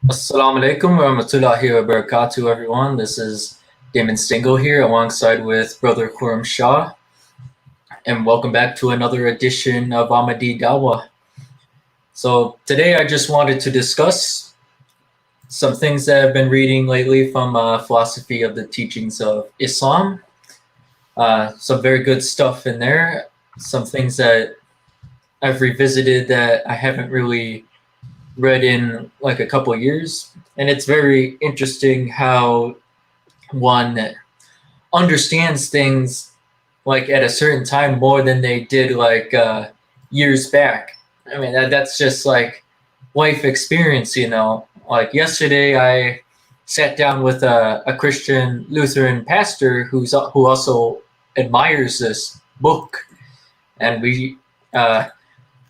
Assalamu alaikum wa rahmatullahi wa barakatuh, everyone. This is Damon Stingle here alongside with Brother Khurram Shah, and welcome back to another edition of Ahmadi Dawa. So, today I just wanted to discuss some things that I've been reading lately from philosophy of the teachings of Islam. Some very good stuff in there, some things that I've revisited that I haven't really read in like a couple years. And it's very interesting how one understands things like at a certain time more than they did like years back. I mean, that's just like life experience, you know. Like yesterday, I sat down with a Christian Lutheran pastor who also admires this book, and we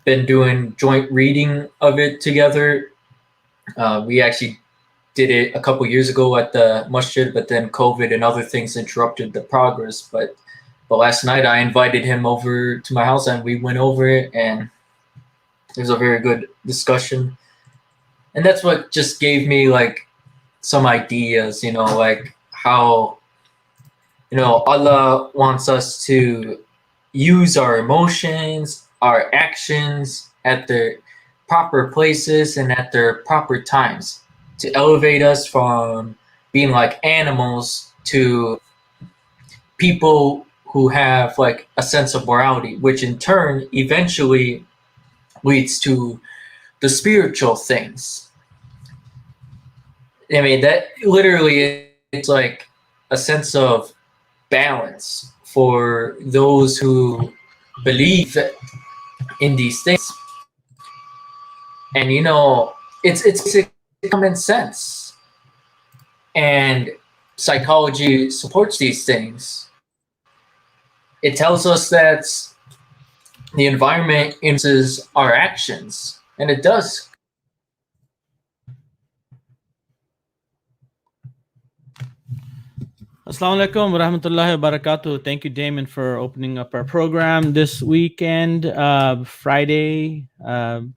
been doing joint reading of it together. We actually did it a couple years ago at the masjid, but then COVID and other things interrupted the progress. But last night I invited him over to my house and we went over it, and it was a very good discussion. And that's what just gave me like some ideas, you know, like how Allah wants us to use our emotions, our actions at their proper places and at their proper times to elevate us from being like animals to people who have like a sense of morality, which in turn eventually leads to the spiritual things. I mean, that literally it's like a sense of balance for those who believe in these things. And it's common sense. And psychology supports these things. It tells us that the environment influences our actions, and it does. Assalamu alaikum wa rahmatullahi wa barakatuh. Thank you, Damon, for opening up our program this weekend, Friday, 5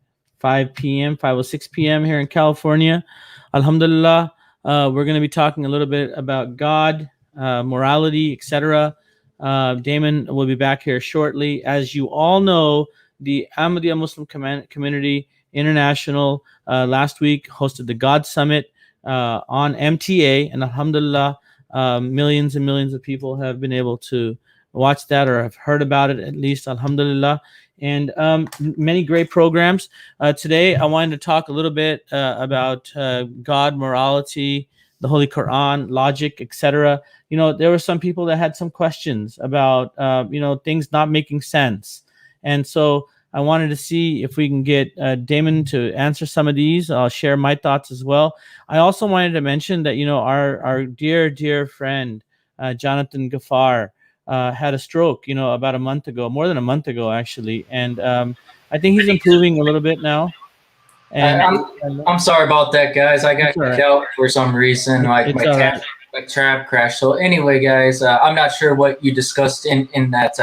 p.m., 5:06 p.m. here in California. Alhamdulillah, we're going to be talking a little bit about God, morality, etc. Damon will be back here shortly. As you all know, the Ahmadiyya Muslim Community International last week hosted the God Summit on MTA, and alhamdulillah, millions and millions of people have been able to watch that or have heard about it, at least, alhamdulillah. And many great programs. Today, I wanted to talk a little bit about God, morality, the Holy Quran, logic, etc. You know, there were some people that had some questions about, things not making sense. And so I wanted to see if we can get Damon to answer some of these. I'll share my thoughts as well. I also wanted to mention that, our dear friend, Jonathan Gafar, had a stroke, about a month ago, more than a month ago, actually. And I think he's improving a little bit now. And I'm sorry about that, guys. I got kicked out for some reason, like my tab crashed. So anyway, guys, I'm not sure what you discussed in that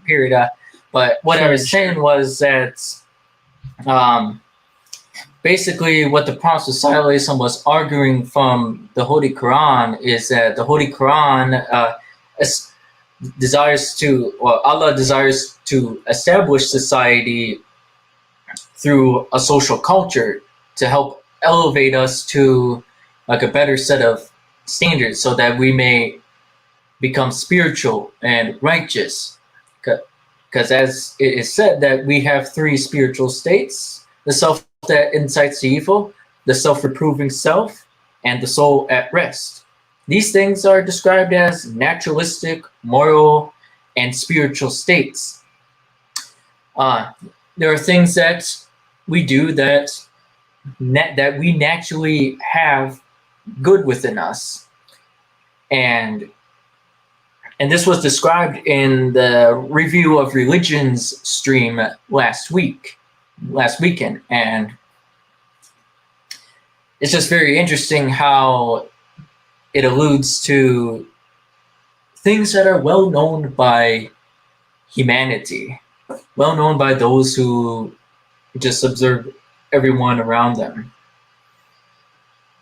period, but what I was saying was that basically what the Prophet ﷺ was arguing from the Holy Quran is that the Holy Quran Allah desires to establish society through a social culture to help elevate us to like a better set of standards so that we may become spiritual and righteous. Because as it is said that we have three spiritual states: the self that incites to evil, the self-reproving self, and the soul at rest. These things are described as naturalistic, moral, and spiritual states. There are things that we do that we naturally have good within us, and this was described in the Review of Religions stream last weekend, and it's just very interesting how it alludes to things that are well known by humanity, well known by those who just observe everyone around them.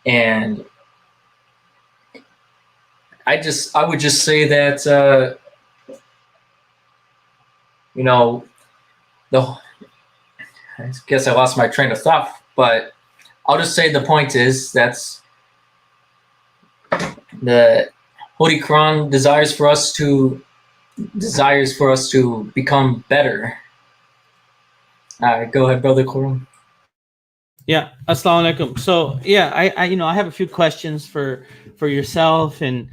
And I would just say that I guess I lost my train of thought, but I'll just say the point is that's the Holy Quran desires for us to become better. Go ahead, Brother Quran. Yeah, assalamu alaikum. So yeah, I have a few questions for yourself and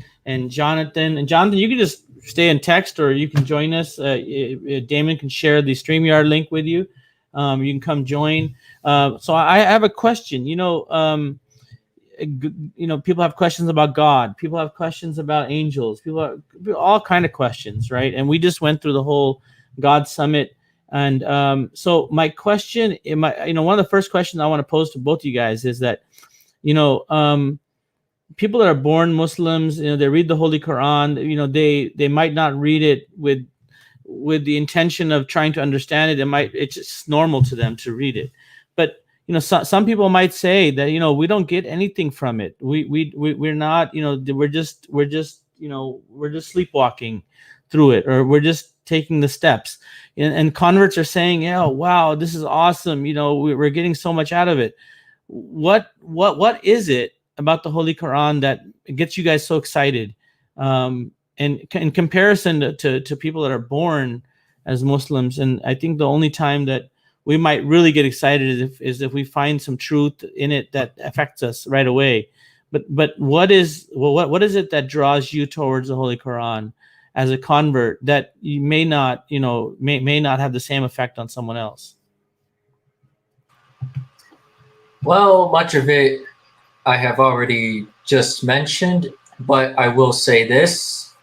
Jonathan. And Jonathan, you can just stay in text, or you can join us. Damon can share the StreamYard link with you. You can come join. So I have a question. People have questions about God. People have questions about angels. All kind of questions, right? And we just went through the whole God Summit. And so my question, one of the first questions I want to pose to both of you guys is that, people that are born Muslims, they read the Holy Quran. They might not read it with the intention of trying to understand it. It's just normal to them to read it. But some people might say that we don't get anything from it. We're not, we're just sleepwalking through it, or we're just taking the steps. And converts are saying, yeah, wow, this is awesome. We're getting so much out of it. What is it about the Holy Quran that gets you guys so excited? And in comparison to people that are born as Muslims, and I think the only time that we might really get excited is if we find some truth in it that affects us right away. But what is it that draws you towards the Holy Quran as a convert that you may not have the same effect on someone else? Well, much of it I have already just mentioned, but I will say this.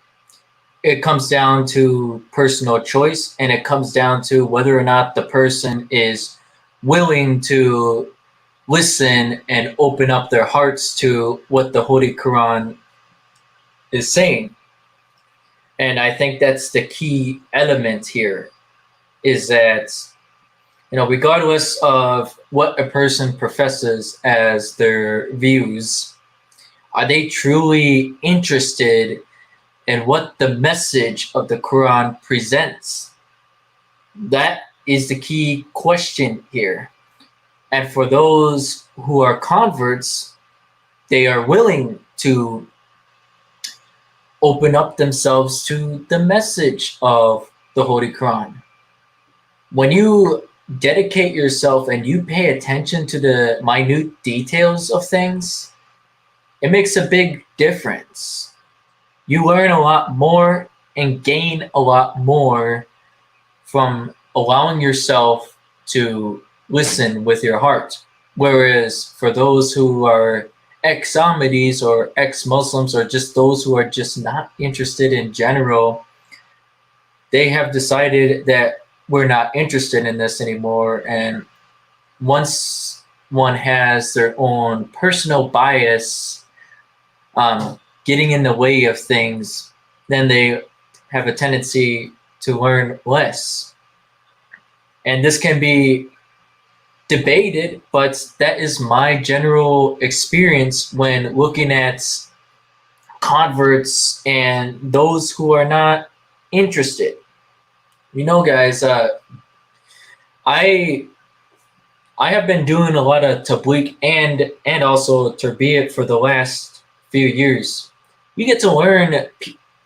It comes down to personal choice, and it comes down to whether or not the person is willing to listen and open up their hearts to what the Holy Quran is saying. And I think that's the key element here, is that, regardless of what a person professes as their views, are they truly interested in what the message of the Quran presents? That is the key question here. And for those who are converts, they are willing to open up themselves to the message of the Holy Quran. When you dedicate yourself and you pay attention to the minute details of things, it makes a big difference. You learn a lot more and gain a lot more from allowing yourself to listen with your heart. Whereas for those who are ex-Ahmadis or ex-Muslims, or just those who are just not interested in general, they have decided that we're not interested in this anymore. And once one has their own personal bias getting in the way of things, then they have a tendency to learn less. And this can be debated, but that is my general experience when looking at converts and those who are not interested. Guys, I have been doing a lot of tabligh and also tarbiyat for the last few years. You get to learn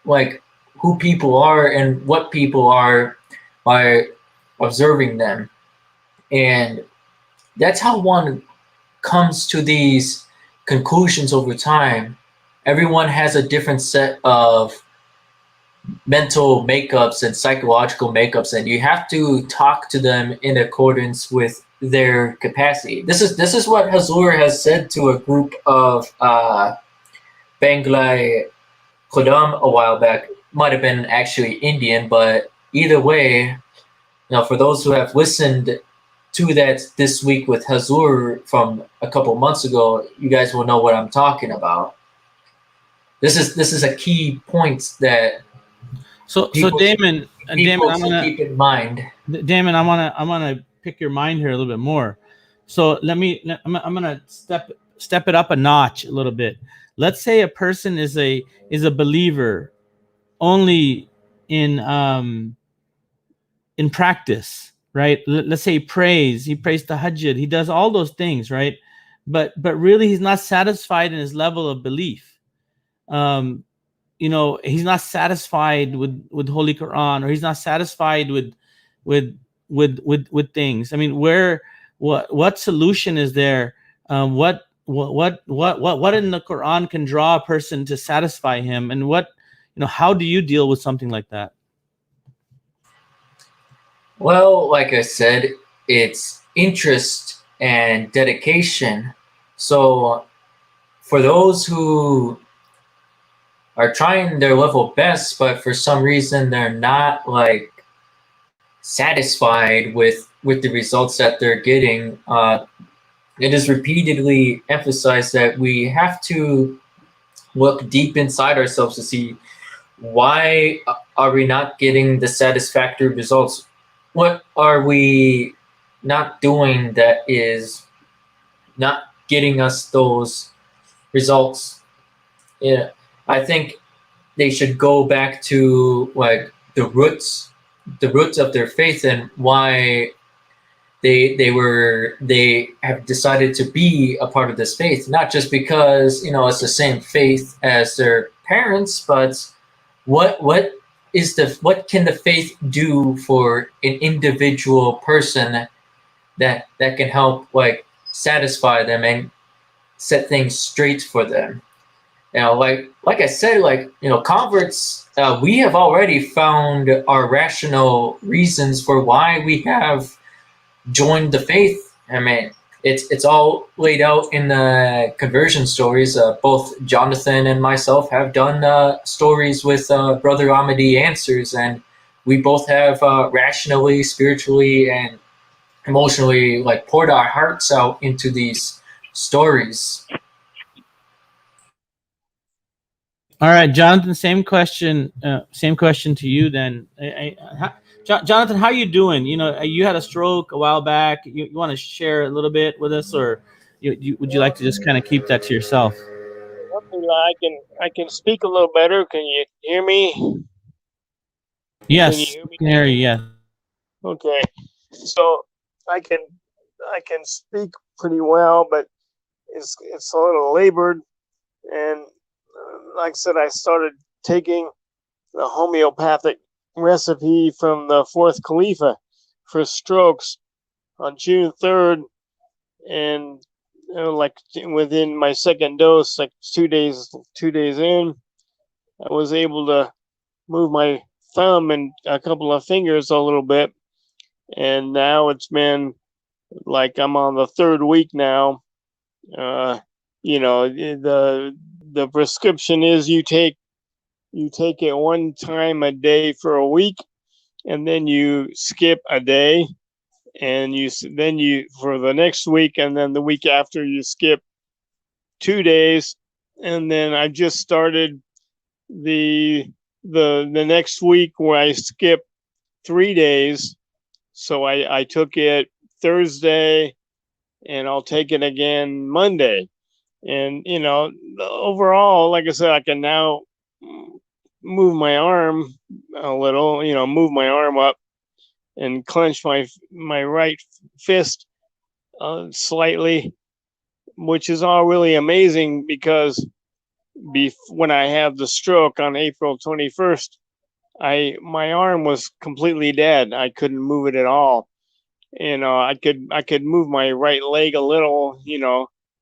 like who people are and what people are by observing them. And that's how one comes to these conclusions over time. Everyone has a different set of mental makeups and psychological makeups, and you have to talk to them in accordance with their capacity. This is what Hazur has said to a group of Bengali Khuddam a while back. Might have been actually Indian, but either way, for those who have listened to that this week with Hazur from a couple months ago, you guys will know what I'm talking about. This is a key point that Damon, I'm gonna keep in mind. Damon, I'm gonna pick your mind here a little bit more. So I'm gonna step step it up a notch a little bit. Let's say a person is a believer only in practice, right? Let's say he prays tahajjud, he does all those things, right? But really he's not satisfied in his level of belief. He's not satisfied with Holy Quran, or he's not satisfied with things. I mean, what solution is there? What in the Quran can draw a person to satisfy him, and how do you deal with something like that? Well, like I said, it's interest and dedication. So for those who are trying their level best, but for some reason they're not like satisfied with the results that they're getting, it is repeatedly emphasized that we have to look deep inside ourselves to see why are we not getting the satisfactory results. What are we not doing that is not getting us those results? Yeah, I think they should go back to like the roots of their faith and why they have decided to be a part of this faith, not just because it's the same faith as their parents, but what can the faith do for an individual person that can help like satisfy them and set things straight for them. Like I said, converts, we have already found our rational reasons for why we have joined the faith. I mean, it's all laid out in the conversion stories. Both Jonathan and myself have done stories with Brother Ahmadi Answers, and we both have rationally, spiritually, and emotionally poured our hearts out into these stories. All right, Jonathan. Same question to you. Then, Jonathan, how you doing? You had a stroke a while back. You want to share a little bit with us, or would you like to just kind of keep that to yourself? I can speak a little better. Can you hear me? Yes, I can hear you. Yeah. Okay, so I can speak pretty well, but it's a little labored, and like I said, I started taking the homeopathic recipe from the fourth Khalifa for strokes on June 3rd, and within my second dose, like 2 days in, I was able to move my thumb and a couple of fingers a little bit, and now it's been like I'm on the third week now. The prescription is you take it one time a day for a week, and then you skip a day, and then you for the next week, and then the week after you skip 2 days, and then I just started the next week where I skip 3 days. So I took it Thursday, and I'll take it again Monday. And overall, like I said, I can now move my arm a little, move my arm up and clench my right fist slightly, which is all really amazing because when I had the stroke on April 21st, my arm was completely dead. I couldn't move it at all. I could move my right leg a little,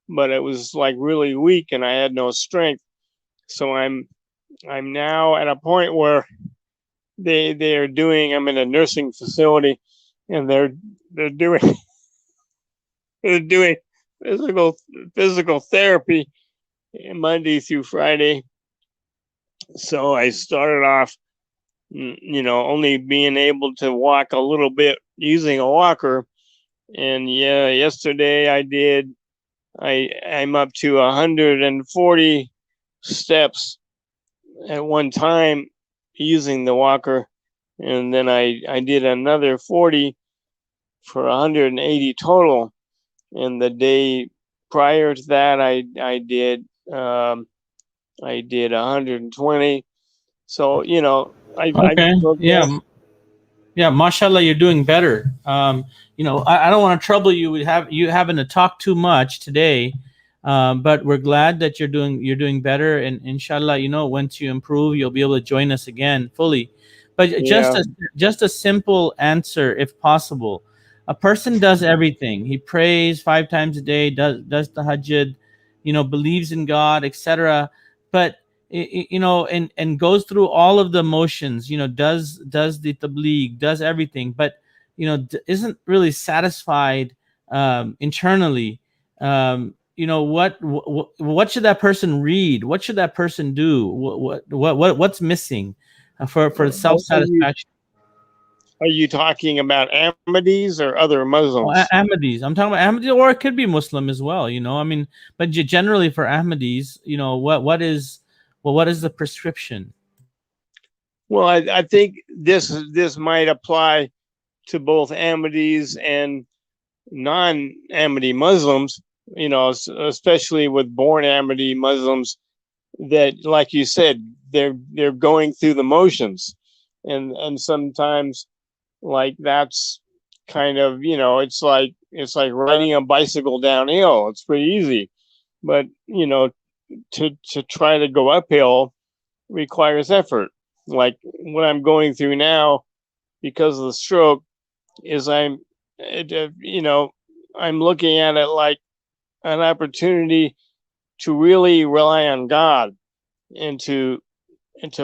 but it was like really weak and I had no strength. So I'm now at a point where they're doing, I'm in a nursing facility, and they're doing they're doing physical therapy Monday through Friday. So I started off only being able to walk a little bit using a walker, and yesterday I'm up to 140 steps at one time using the walker, and then I did another 40 for 180 total. And the day prior to that, I did 120. So Okay. Yeah. Yeah, mashallah, you're doing better. I don't want to trouble you with you having to talk too much today, but we're glad that you're doing better, and inshallah, once you improve, you'll be able to join us again fully. But yeah. just a simple answer, if possible. A person does everything. He prays 5 times a day, does the tahajjud, believes in God, etc. But and goes through all of the motions, does the tabligh, does everything, but isn't really satisfied internally. What should that person read? What should that person do? What's missing for self satisfaction? Are you talking about Ahmadis or other Muslims? Ahmadis. I'm talking about Ahmadis, or it could be Muslim as well. I mean, but generally for Ahmadis, what is the prescription? Well, I think this might apply to both Ahmadis and non-Ahmadi Muslims. Especially with born Ahmadi Muslims that, like you said, they're going through the motions, and sometimes like that's kind of it's like riding a bicycle downhill. It's pretty easy, but to try to go uphill requires effort. Like what I'm going through now because of the stroke is I'm looking at it like an opportunity to really rely on God and to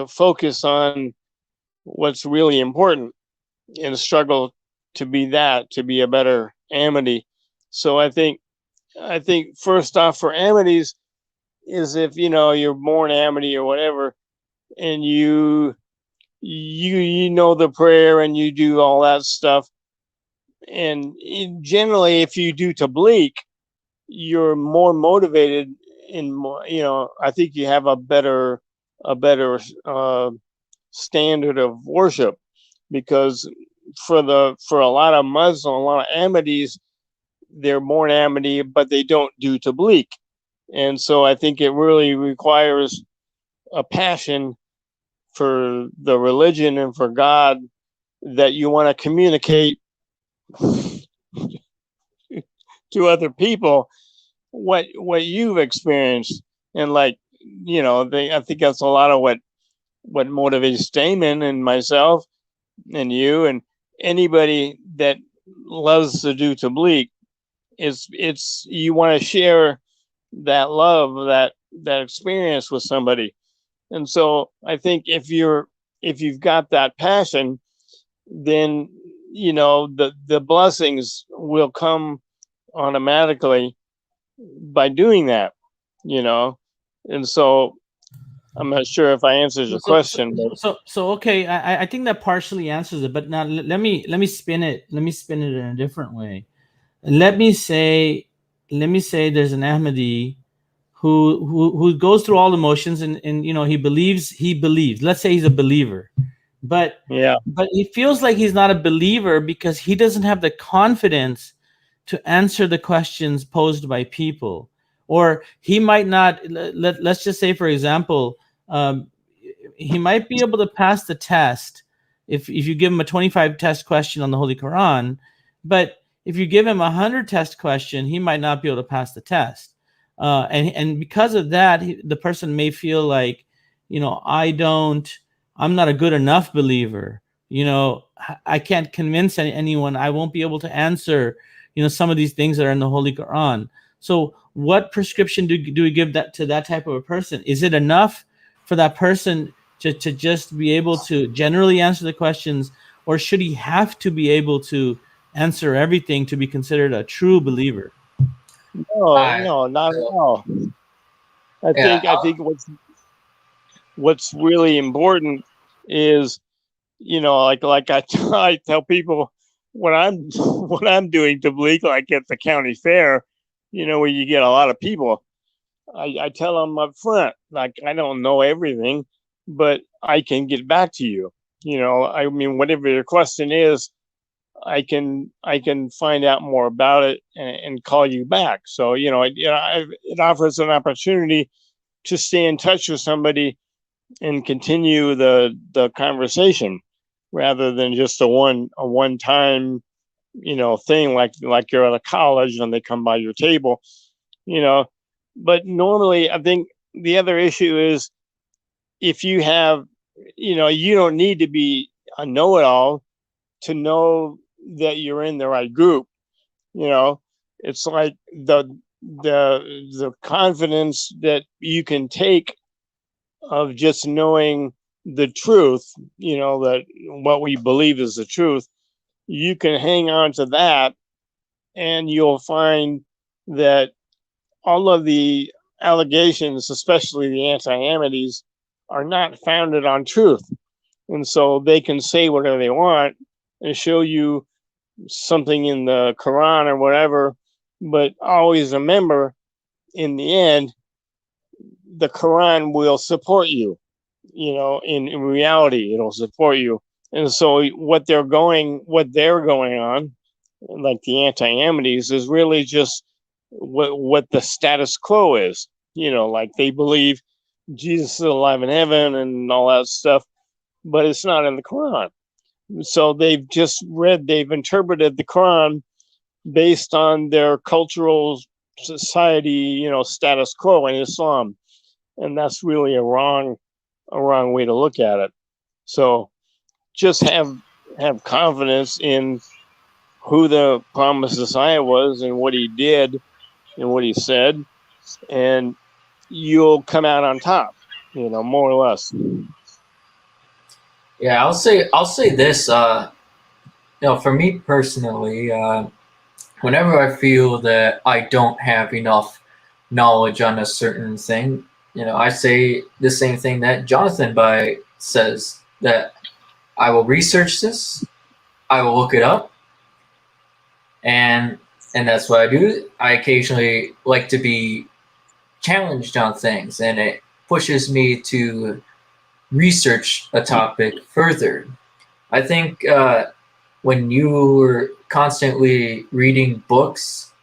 focus on what's really important in a struggle to be a better Ahmadi. So I think first off for Ahmadis is if you're born Ahmadi or whatever, and you know the prayer and you do all that stuff, and generally if you do tabligh, you're more motivated in more. I think you have a better standard of worship, because for a lot of Muslims, a lot of Ahmadis, they're born Ahmadi, but they don't do tabligh. And so I think it really requires a passion for the religion and for God, that you want to communicate to other people what you've experienced. And I think that's a lot of what motivates Damon and myself and you and anybody that loves to do tabligh. It's you want to share that love, that experience with somebody. And so I think if you've got that passion, then the blessings will come automatically by doing that. And so I'm not sure if I answered your question, but So okay, I think that partially answers it, but now let me spin it. Let me spin it in a different way. Let me say there's an Ahmadi who goes through all the motions, and he believes. Let's say he's a believer, but yeah, he feels like he's not a believer because he doesn't have the confidence to answer the questions posed by people, or he might not. Let's just say, for example, he might be able to pass the test if you give him a 25 test question on the Holy Quran, but if you give him a 100 test question, he might not be able to pass the test. And because of that, the person may feel like, I'm not a good enough believer. I can't convince anyone. I won't be able to answer, some of these things that are in the Holy Quran. So what prescription do we give to that type of a person? Is it enough for that person to just be able to generally answer the questions, or should he have to be able to answer everything to be considered a true believer? no, not at all. I think what's really important is, like I tell people when I'm doing tabligh, like at the county fair, where you get a lot of people, I tell them up front, like, I don't know everything, but I can get back to you. I mean, whatever your question is, I can find out more about it and call you back. So it offers an opportunity to stay in touch with somebody and continue the conversation rather than just a one time thing like you're at a college and they come by your table, you know. But normally, I think the other issue is if you have, you don't need to be a know-it-all to know that you're in the right group. It's like the confidence that you can take of just knowing the truth, that what we believe is the truth. You can hang on to that, and you'll find that all of the allegations, especially the anti-amities, are not founded on truth. And so they can say whatever they want and show you something in the Quran or whatever, but always remember, in the end, the Quran will support you. In reality, it'll support you. And so what they're going on, like the anti-amities, is really just what the status quo is. Like they believe Jesus is alive in heaven and all that stuff, but it's not in the Quran. So they've interpreted the Quran based on their cultural society, status quo in Islam. And that's really a wrong way to look at it. So just have confidence in who the promised Messiah was and what he did and what he said, and you'll come out on top, more or less. Yeah, I'll say this. For me personally, whenever I feel that I don't have enough knowledge on a certain thing, I say the same thing that Jonathan says, that I will research this, I will look it up, and that's what I do. I occasionally like to be challenged on things, and it pushes me to research a topic further. I think when you're constantly reading books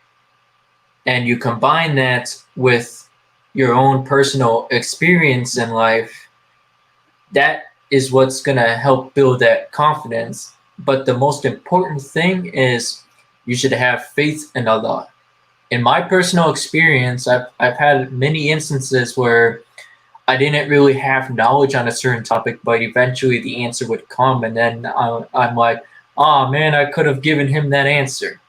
and you combine that with your own personal experience in life, that is what's going to help build that confidence. But the most important thing is you should have faith in Allah. In my personal experience, I've had many instances where I didn't really have knowledge on a certain topic, but eventually the answer would come, and then I'm like, oh man, I could have given him that answer.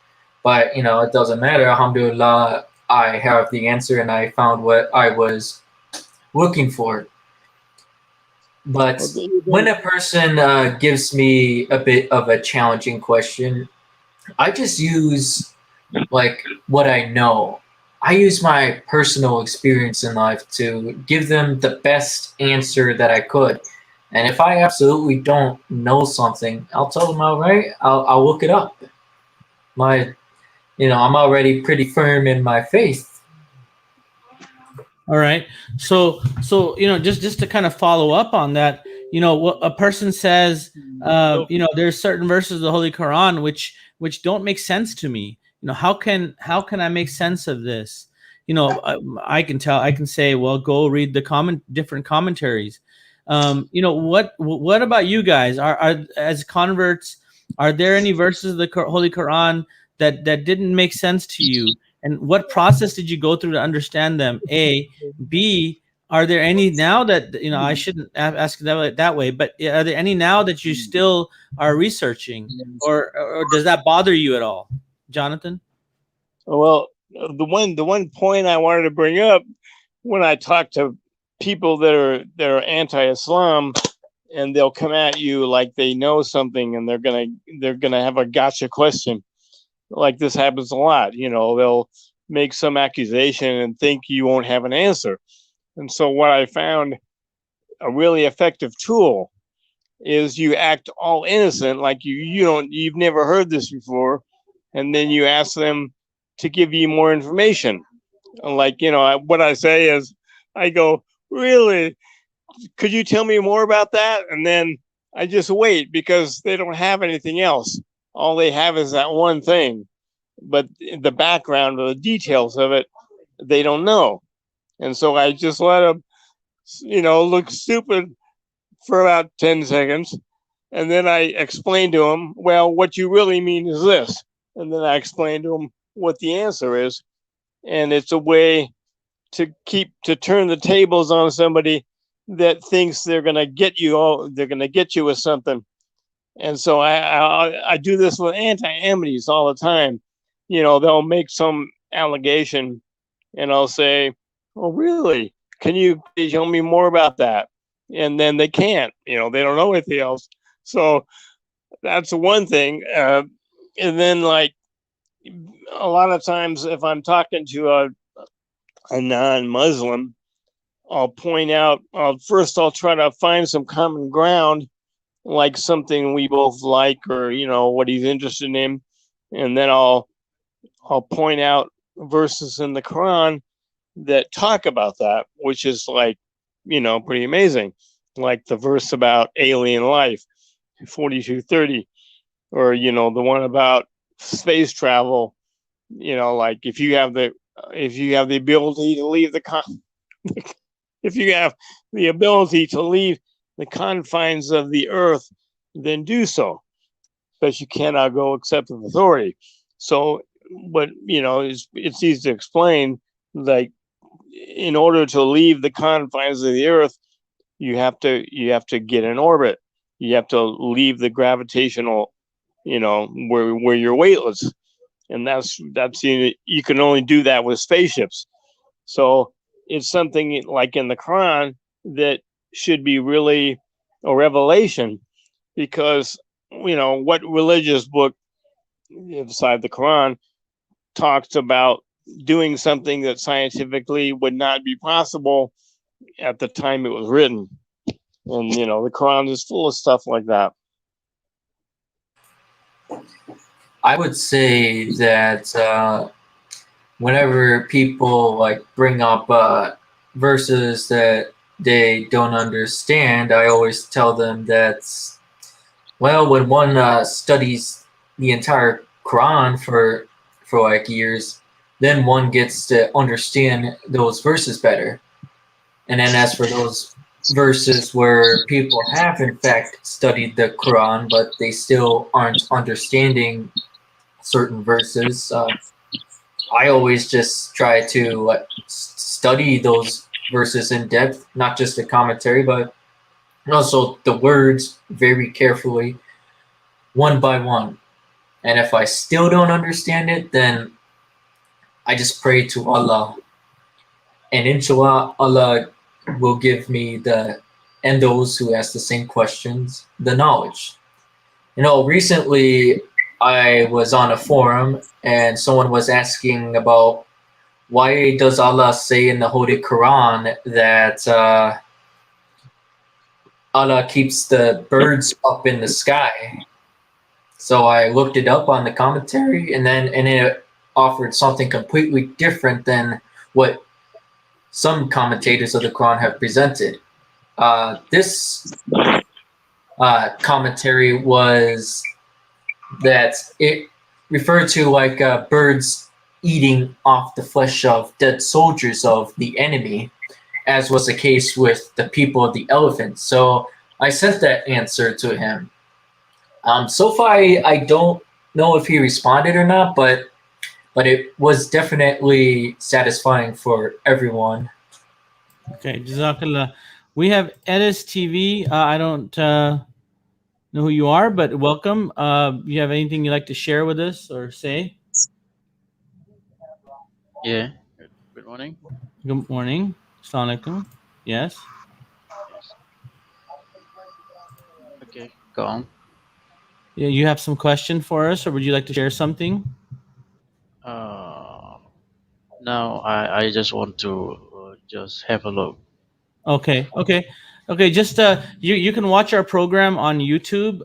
But it doesn't matter. Alhamdulillah, I have the answer and I found what I was looking for. But when a person gives me a bit of a challenging question, I just use like what I know. I use my personal experience in life to give them the best answer that I could. And if I absolutely don't know something, I'll tell them outright. I'll look it up. I'm already pretty firm in my faith. All right. So just to kind of follow up on that, what a person says, there's certain verses of the Holy Quran which don't make sense to me. How can I make sense of this? I can say, well, go read the different commentaries. What about you guys? Are as converts, are there any verses of the Holy Quran that didn't make sense to you? And what process did you go through to understand them? A, B, are there any now that, I shouldn't ask that way, but are there any now that you still are researching, or does that bother you at all, Jonathan? Well, the one point I wanted to bring up, when I talk to people that are anti-Islam, and they'll come at you like they know something, and they're gonna have a gotcha question. Like this happens a lot. They'll make some accusation and think you won't have an answer. And so what I found a really effective tool is you act all innocent, like you've never heard this before, and then you ask them to give you more information. Like, what I say is, I go, really? Could you tell me more about that? And then I just wait, because they don't have anything else. all they have is that one thing, but the background or the details of it, they don't know. And so I just let them, look stupid for about 10 seconds. And then I explain to them, well, what you really mean is this. And then I explain to them what the answer is. And it's a way to turn the tables on somebody that thinks they're going to get you with something. And so I do this with anti-amities all the time. They'll make some allegation and I'll say, oh, really? Can you tell me more about that? And then they can't, they don't know anything else. So that's one thing. And then like a lot of times if I'm talking to a non-Muslim, I'll point out, I'll try to find some common ground, like something we both like or, what he's interested in. And then I'll point out verses in the Quran that talk about that, which is like, pretty amazing. Like the verse about alien life, 4230, or, the one about space travel, like if you have the ability to leave if you have the ability to leave the confines of the earth, then do so. But you cannot go except with authority. So, but it's easy to explain. Like, in order to leave the confines of the earth, you have to get in orbit. You have to leave the gravitational, where you're weightless, and that's you can only do that with spaceships. So it's something like in the Quran that should be really a revelation, because what religious book beside the Quran talks about doing something that scientifically would not be possible at the time it was written? And the Quran is full of stuff like that. I would say that whenever people like bring up verses that they don't understand, I always tell them that, well, when one studies the entire Quran for like years, then one gets to understand those verses better. And then as for those verses where people have in fact studied the Quran, but they still aren't understanding certain verses, I always just try to study those verses in depth, not just the commentary, but also the words very carefully, one by one. And if I still don't understand it, then I just pray to Allah. And inshallah, Allah will give me and those who ask the same questions, the knowledge. Recently I was on a forum and someone was asking about why does Allah say in the Holy Quran that Allah keeps the birds up in the sky. So I looked it up on the commentary, and it offered something completely different than what some commentators of the Quran have presented. This commentary was that it referred to like birds eating off the flesh of dead soldiers of the enemy, as was the case with the people of the elephant. So I sent that answer to him. So far, I don't know if he responded or not, but it was definitely satisfying for everyone. Okay, Jazakallah. We have Edis TV. I don't know who you are, but welcome. You have anything you'd like to share with us or say? Yeah. Good morning. Good morning. Assalamu alaikum. Yes. Okay, go on. Yeah, you have some question for us, or would you like to share something? No, I just want to just have a look. Okay. Just you can watch our program on YouTube.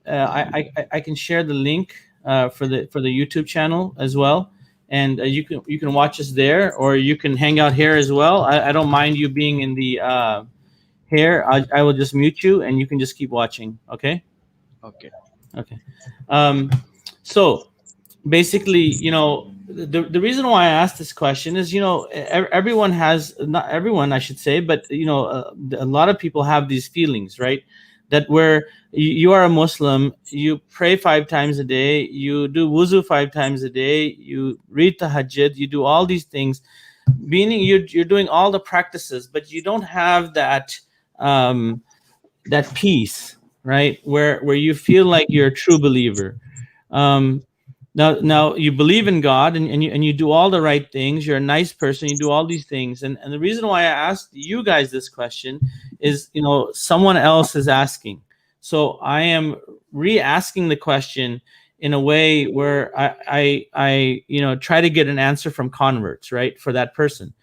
I can share the link for the YouTube channel as well, and you can watch us there, or you can hang out here as well. I don't mind you being in the here. I will just mute you, and you can just keep watching. Okay. Okay. Okay. So basically, the reason why I asked this question is, everyone has, not everyone, I should say, but a lot of people have these feelings, right? That where you are a Muslim, you pray 5 times a day, you do wuzu 5 times a day, you read tahajjud, you do all these things, meaning you're doing all the practices, but you don't have um, that peace, right? Where you feel like you're a true believer. Um, now you believe in God, and you do all the right things. You're a nice person. You do all these things, and the reason why I asked you guys this question is, someone else is asking, so I am re-asking the question in a way where I try to get an answer from converts, right, for that person.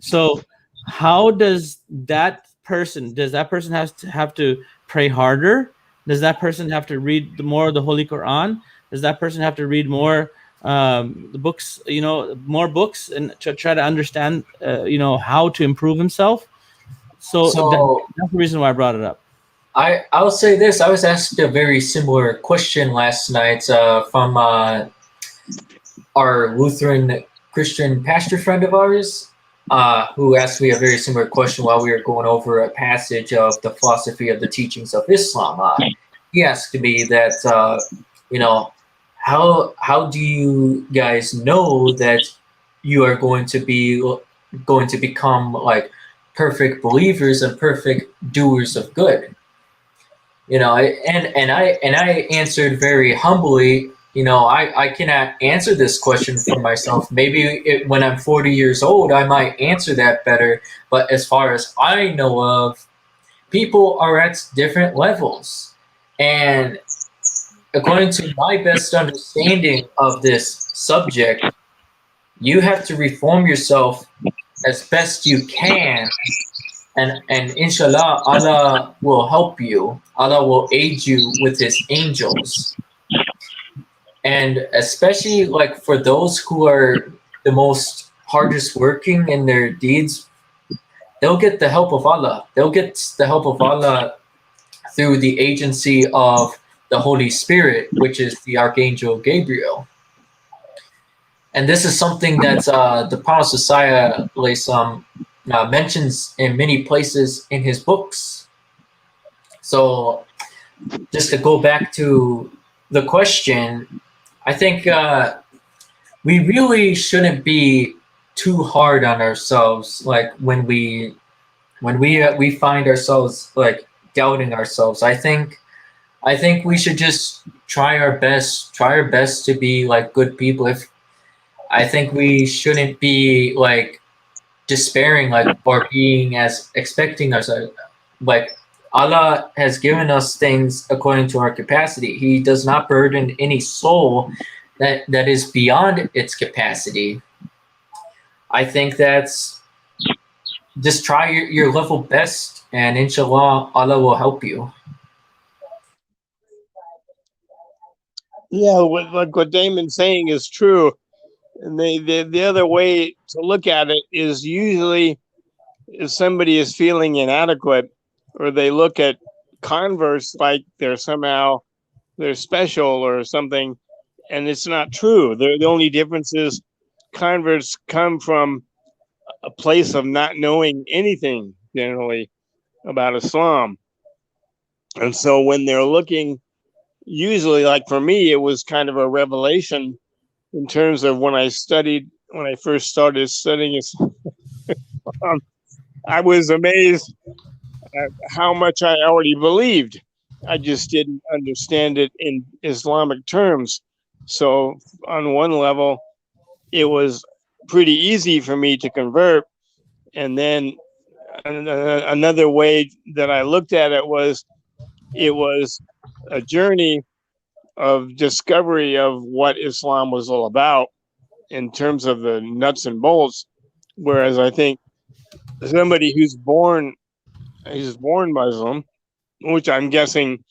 So how does that person have to pray harder? Does that person have to read more of the Holy Quran? Does that person have to read more the books, more books, and to try to understand, how to improve himself? So So that's the reason why I brought it up. I'll say this. I was asked a very similar question last night from our Lutheran Christian pastor friend of ours, who asked me a very similar question while we were going over a passage of the philosophy of the teachings of Islam. He asked me that, you know, how do you guys know that you are going to become like perfect believers and perfect doers of good? And I answered very humbly, I cannot answer this question for myself. Maybe when I'm 40 years old, I might answer that better. But as far as I know of, people are at different levels. And according to my best understanding of this subject, you have to reform yourself as best you can, and inshallah, Allah will help you. Allah will aid you with his angels. And especially like for those who are the most hardest working in their deeds, they'll get the help of Allah. They'll get the help of Allah through the agency of the Holy Spirit, which is the Archangel Gabriel. And this is something that the Prophet mentions in many places in his books. So just to go back to the question, I think we really shouldn't be too hard on ourselves. Like when we find ourselves like doubting ourselves. I think we should just try our best to be like good people. I think we shouldn't be like despairing, like, or being as expecting ourselves. Like Allah has given us things according to our capacity. He does not burden any soul that is beyond its capacity. I think that's just try your level best, and inshallah, Allah will help you. Yeah, what Damon's saying is true. And the other way to look at it is usually if somebody is feeling inadequate, or they look at converts like they're special or something, and it's not true. The only difference is converts come from a place of not knowing anything generally about Islam. And so when they're looking, usually, like for me, it was kind of a revelation in terms of when I first started studying Islam. I was amazed at how much I already believed. I just didn't understand it in Islamic terms. So on one level, it was pretty easy for me to convert. And then another way that I looked at it was a journey of discovery of what Islam was all about in terms of the nuts and bolts. Whereas I think somebody who's born Muslim, which I'm guessing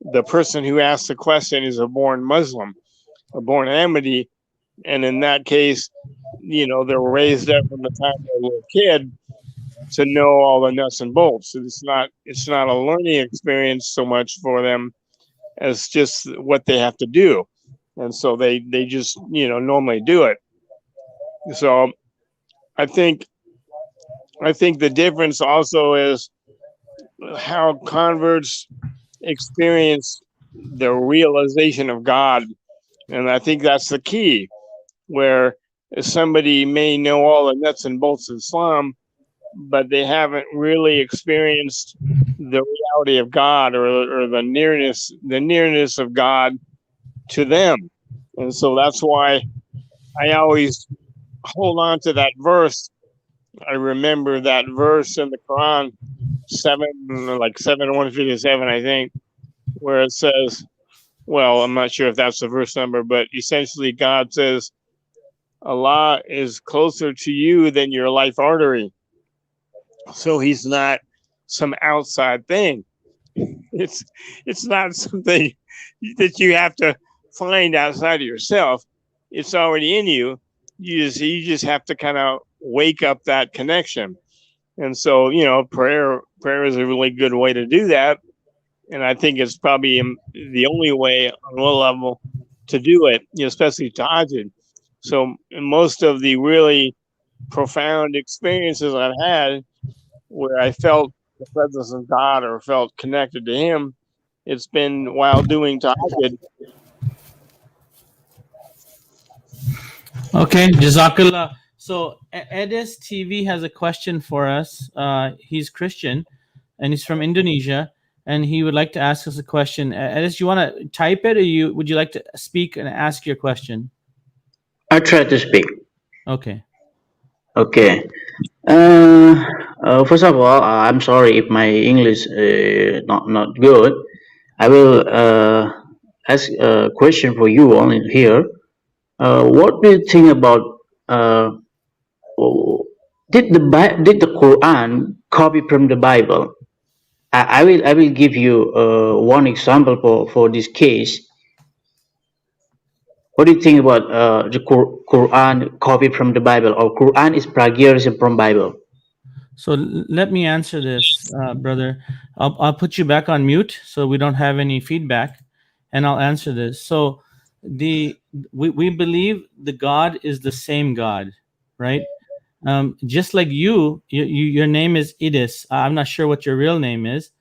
the person who asked the question is a born Muslim, a born Ahmadi, and in that case, they're raised up from the time they're a little kid to know all the nuts and bolts. So it's not a learning experience so much for them as just what they have to do. And so they just, normally do it. So I think the difference also is how converts experience the realization of God. And I think that's the key, where somebody may know all the nuts and bolts of Islam, but they haven't really experienced the reality of God, or the nearness of God to them. And so that's why I always hold on to that verse. I remember that verse in the Quran, 7:157, I think, where it says, well, I'm not sure if that's the verse number, but essentially God says, Allah is closer to you than your life artery. So he's not some outside thing. It's not something that you have to find outside of yourself. It's already in you. You just have to kind of wake up that connection. And so, prayer is a really good way to do that. And I think it's probably the only way on one level to do it, especially tahajjud. So in most of the really profound experiences I've had where I felt the presence of God or felt connected to Him, it's been while doing tahajjud. Okay, Jazakallah. So Edis TV has a question for us. He's Christian and he's from Indonesia, and he would like to ask us a question. Edis, you want to type it, or would you like to speak and ask your question? I try to speak. Okay. Okay. First of all, I'm sorry if my English not good. I will ask a question for you only here. What do you think about did the Quran copy from the Bible? I will give you one example for this case. What do you think about the Quran copy from the Bible, or Quran is plagiarism from Bible? So let me answer this, brother. I'll put you back on mute so we don't have any feedback, and I'll answer this. So we believe the God is the same God, right? Just like your name is Idis. I'm not sure what your real name is,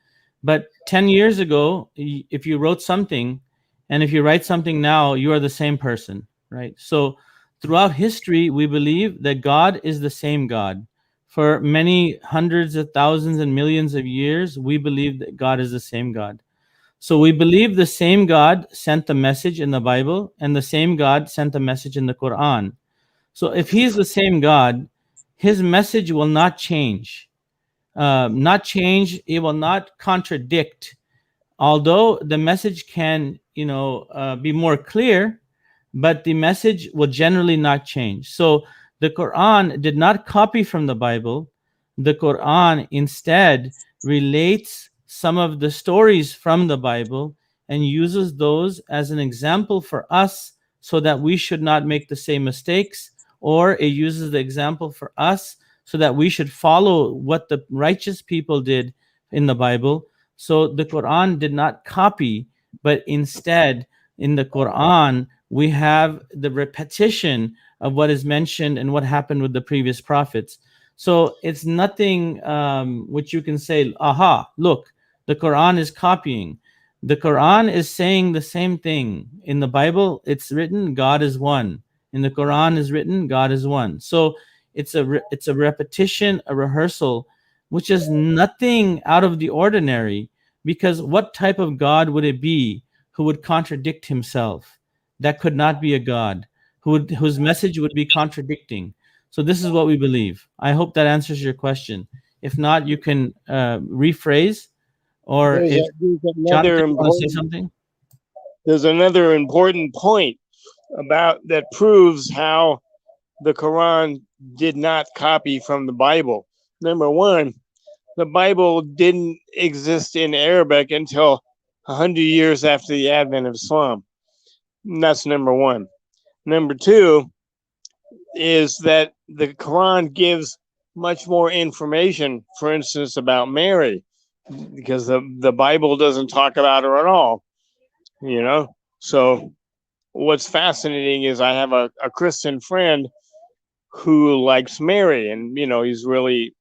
but 10 years ago, if you wrote something, and if you write something now, you are the same person, right? So throughout history, we believe that God is the same God. For many hundreds of thousands and millions of years, we believe that God is the same God. So we believe the same God sent the message in the Bible, and the same God sent the message in the Quran. So if He's the same God, His message will not change. It will not contradict. Although the message can, be more clear, but the message will generally not change. So the Quran did not copy from the Bible. The Quran instead relates some of the stories from the Bible and uses those as an example for us so that we should not make the same mistakes, or it uses the example for us so that we should follow what the righteous people did in the Bible. So the Quran did not copy, but instead in the Quran, we have the repetition of what is mentioned and what happened with the previous prophets. So it's nothing which you can say, aha, look, the Quran is copying. The Quran is saying the same thing. In the Bible, it's written, God is one. In the Quran is written, God is one. So it's a repetition, a rehearsal, which is nothing out of the ordinary, because what type of God would it be who would contradict himself? That could not be a God whose message would be contradicting. So this is what we believe. I hope that answers your question. If not, you can rephrase, or if Jonathan, you want to say something? There's another important point about that proves how the Quran did not copy from the Bible. Number one, the Bible didn't exist in Arabic until 100 years after the advent of Islam. And that's number one. Number two is that the Quran gives much more information, for instance, about Mary, because the Bible doesn't talk about her at all. you know. So what's fascinating is I have a Christian friend who likes Mary, and he's really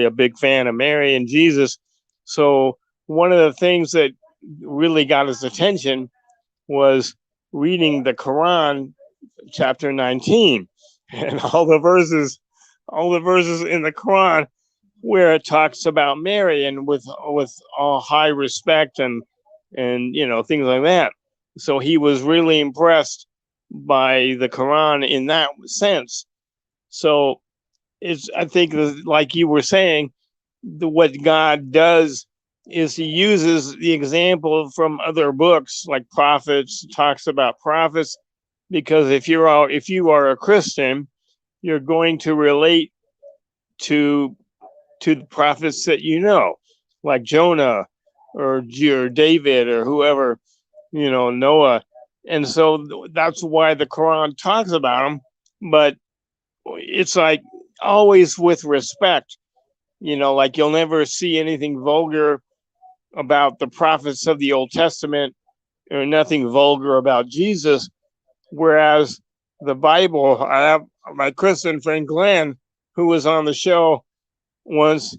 a big fan of Mary and Jesus. So one of the things that really got his attention was reading the Quran, chapter 19, and all the verses in the Quran where it talks about Mary, and with all high respect and things like that. So he was really impressed by the Quran in that sense. So I think like you were saying, what God does is he uses the example from other books like prophets, talks about prophets, because if you are a Christian, you're going to relate to the prophets that like Jonah or David or whoever, Noah. And so that's why the Quran talks about them, but it's like always with respect, like you'll never see anything vulgar about the prophets of the Old Testament or nothing vulgar about Jesus. Whereas the Bible, I have my Christian friend Glenn, who was on the show once,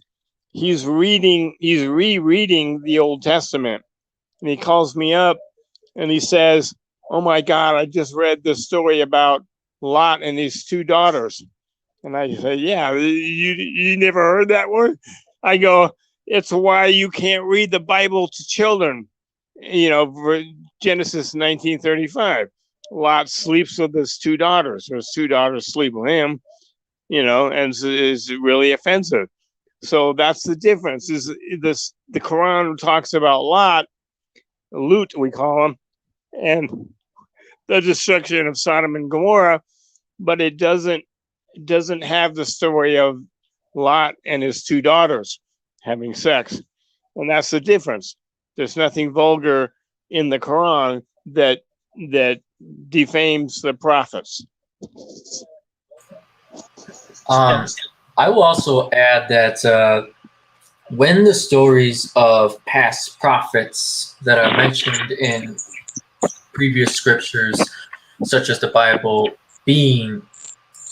he's rereading the Old Testament, and he calls me up and he says, "Oh my God, I just read this story about Lot and his two daughters." And I say, "Yeah, you never heard that one?" I go, "It's why you can't read the Bible to children." Genesis 19:35. Lot sleeps with his two daughters, or his two daughters sleep with him, and is really offensive. So that's the difference. Is the Quran talks about Lut, we call him, and the destruction of Sodom and Gomorrah, but it doesn't have the story of Lot and his two daughters having sex, and that's the difference. There's nothing vulgar in the Quran that defames the prophets. I will also add that when the stories of past prophets that are mentioned in previous scriptures, such as the Bible, being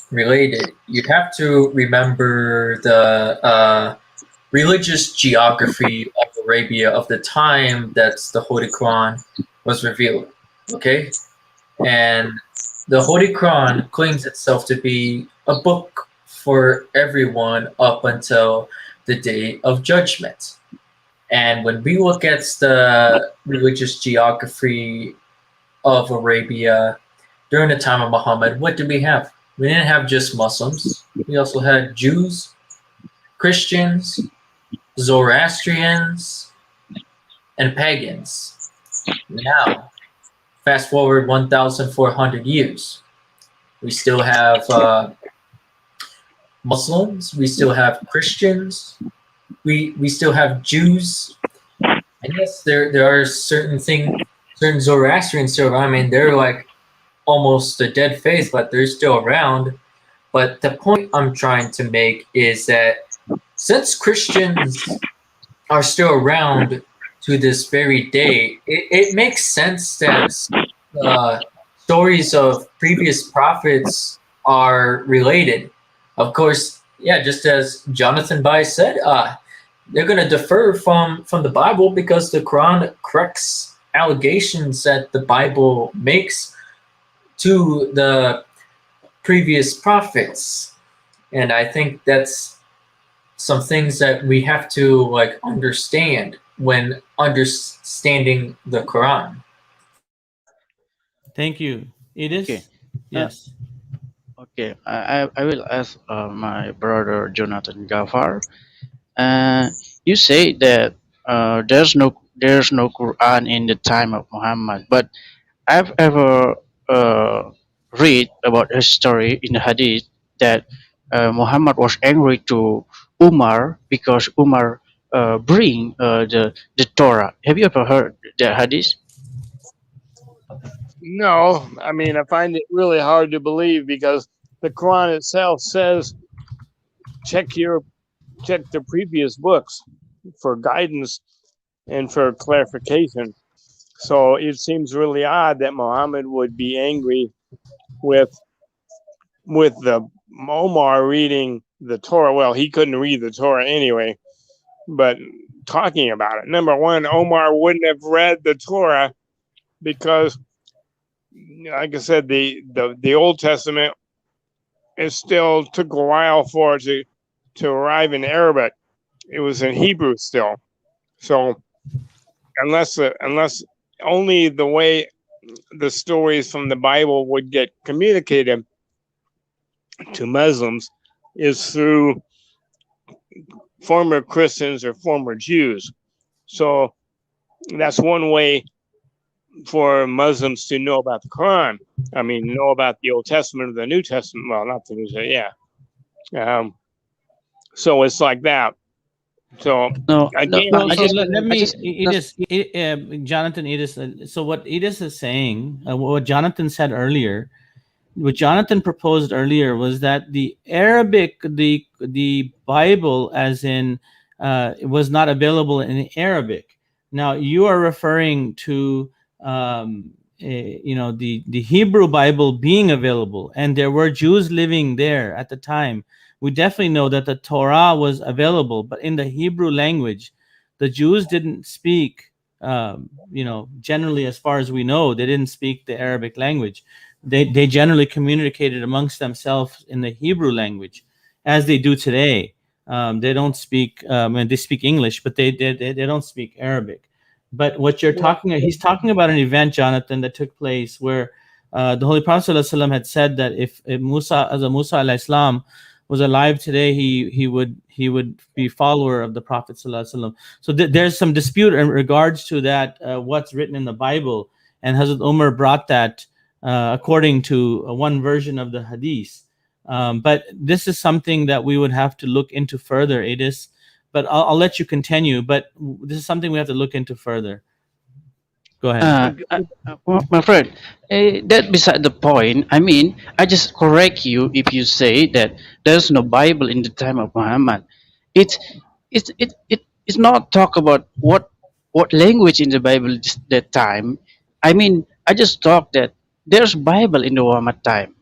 related, you'd have to remember the religious geography of Arabia of the time that the Holy Quran was revealed. Okay? And the Holy Quran claims itself to be a book for everyone up until the day of judgment. And when we look at the religious geography of Arabia during the time of Muhammad, what did we have? We didn't have just Muslims. We also had Jews, Christians, Zoroastrians, and pagans. Now, fast forward 1,400 years, we still have Muslims, we still have Christians, we still have Jews, and yes, there are certain Zoroastrians still around. I mean, they're like almost a dead faith, but they're still around. But the point I'm trying to make is that since Christians are still around to this very day, it makes sense that stories of previous prophets are related. Of course, yeah, just as Jonathan Bai said, they're going to defer from the Bible because the Quran corrects allegations that the Bible makes to the previous prophets. And I think that's some things that we have to understand when understanding the Quran. Thank you. It is. Okay. Yes. Okay, I will ask my brother Jonathan Gafar. You say that there's no Quran in the time of Muhammad, but I've ever read about a story in the Hadith that Muhammad was angry to Umar because Umar bring the Torah. Have you ever heard the Hadith? No, I mean, I find it really hard to believe because the Quran itself says check the previous books for guidance and for clarification. So it seems really odd that Muhammad would be angry with the Omar reading the Torah. Well, he couldn't read the Torah anyway, but talking about it. Number one, Omar wouldn't have read the Torah because, like I said, the Old Testament, it still took a while for it to arrive in Arabic. It was in Hebrew still. So unless only the way the stories from the Bible would get communicated to Muslims is through former Christians or former Jews. So that's one way for Muslims to know about the Quran. I mean, know about the Old Testament or the New Testament. Well, not the New Testament, yeah. So it's like that. So No, again, no, So, I just, let I me, just, Jonathan, so what Edis is saying, what Jonathan said earlier, what Jonathan proposed earlier was that the Arabic, the Bible, as in, was not available in Arabic. Now you are referring to, the Hebrew Bible being available, and there were Jews living there at the time. We definitely know that the Torah was available, but in the Hebrew language, the Jews didn't speak. Generally, as far as we know, they didn't speak the Arabic language. They generally communicated amongst themselves in the Hebrew language, as they do today. They don't speak. They speak English, but they don't speak Arabic. But what he's talking about an event, Jonathan, that took place where the Holy Prophet ﷺ had said that if Musa alayhi salam was alive today, he would be follower of the Prophet ﷺ. So there's some dispute in regards to that, what's written in the Bible, and Hazrat Umar brought that according to one version of the Hadith. But this is something that we would have to look into further, Edis. But I'll let you continue. But this is something we have to look into further. Go ahead. well, my friend, that beside the point. I mean, I just correct you if you say that there's no Bible in the time of Muhammad. It's it's not talk about what language in the Bible is that time. I mean, I just talk that there's Bible in the Muhammad time.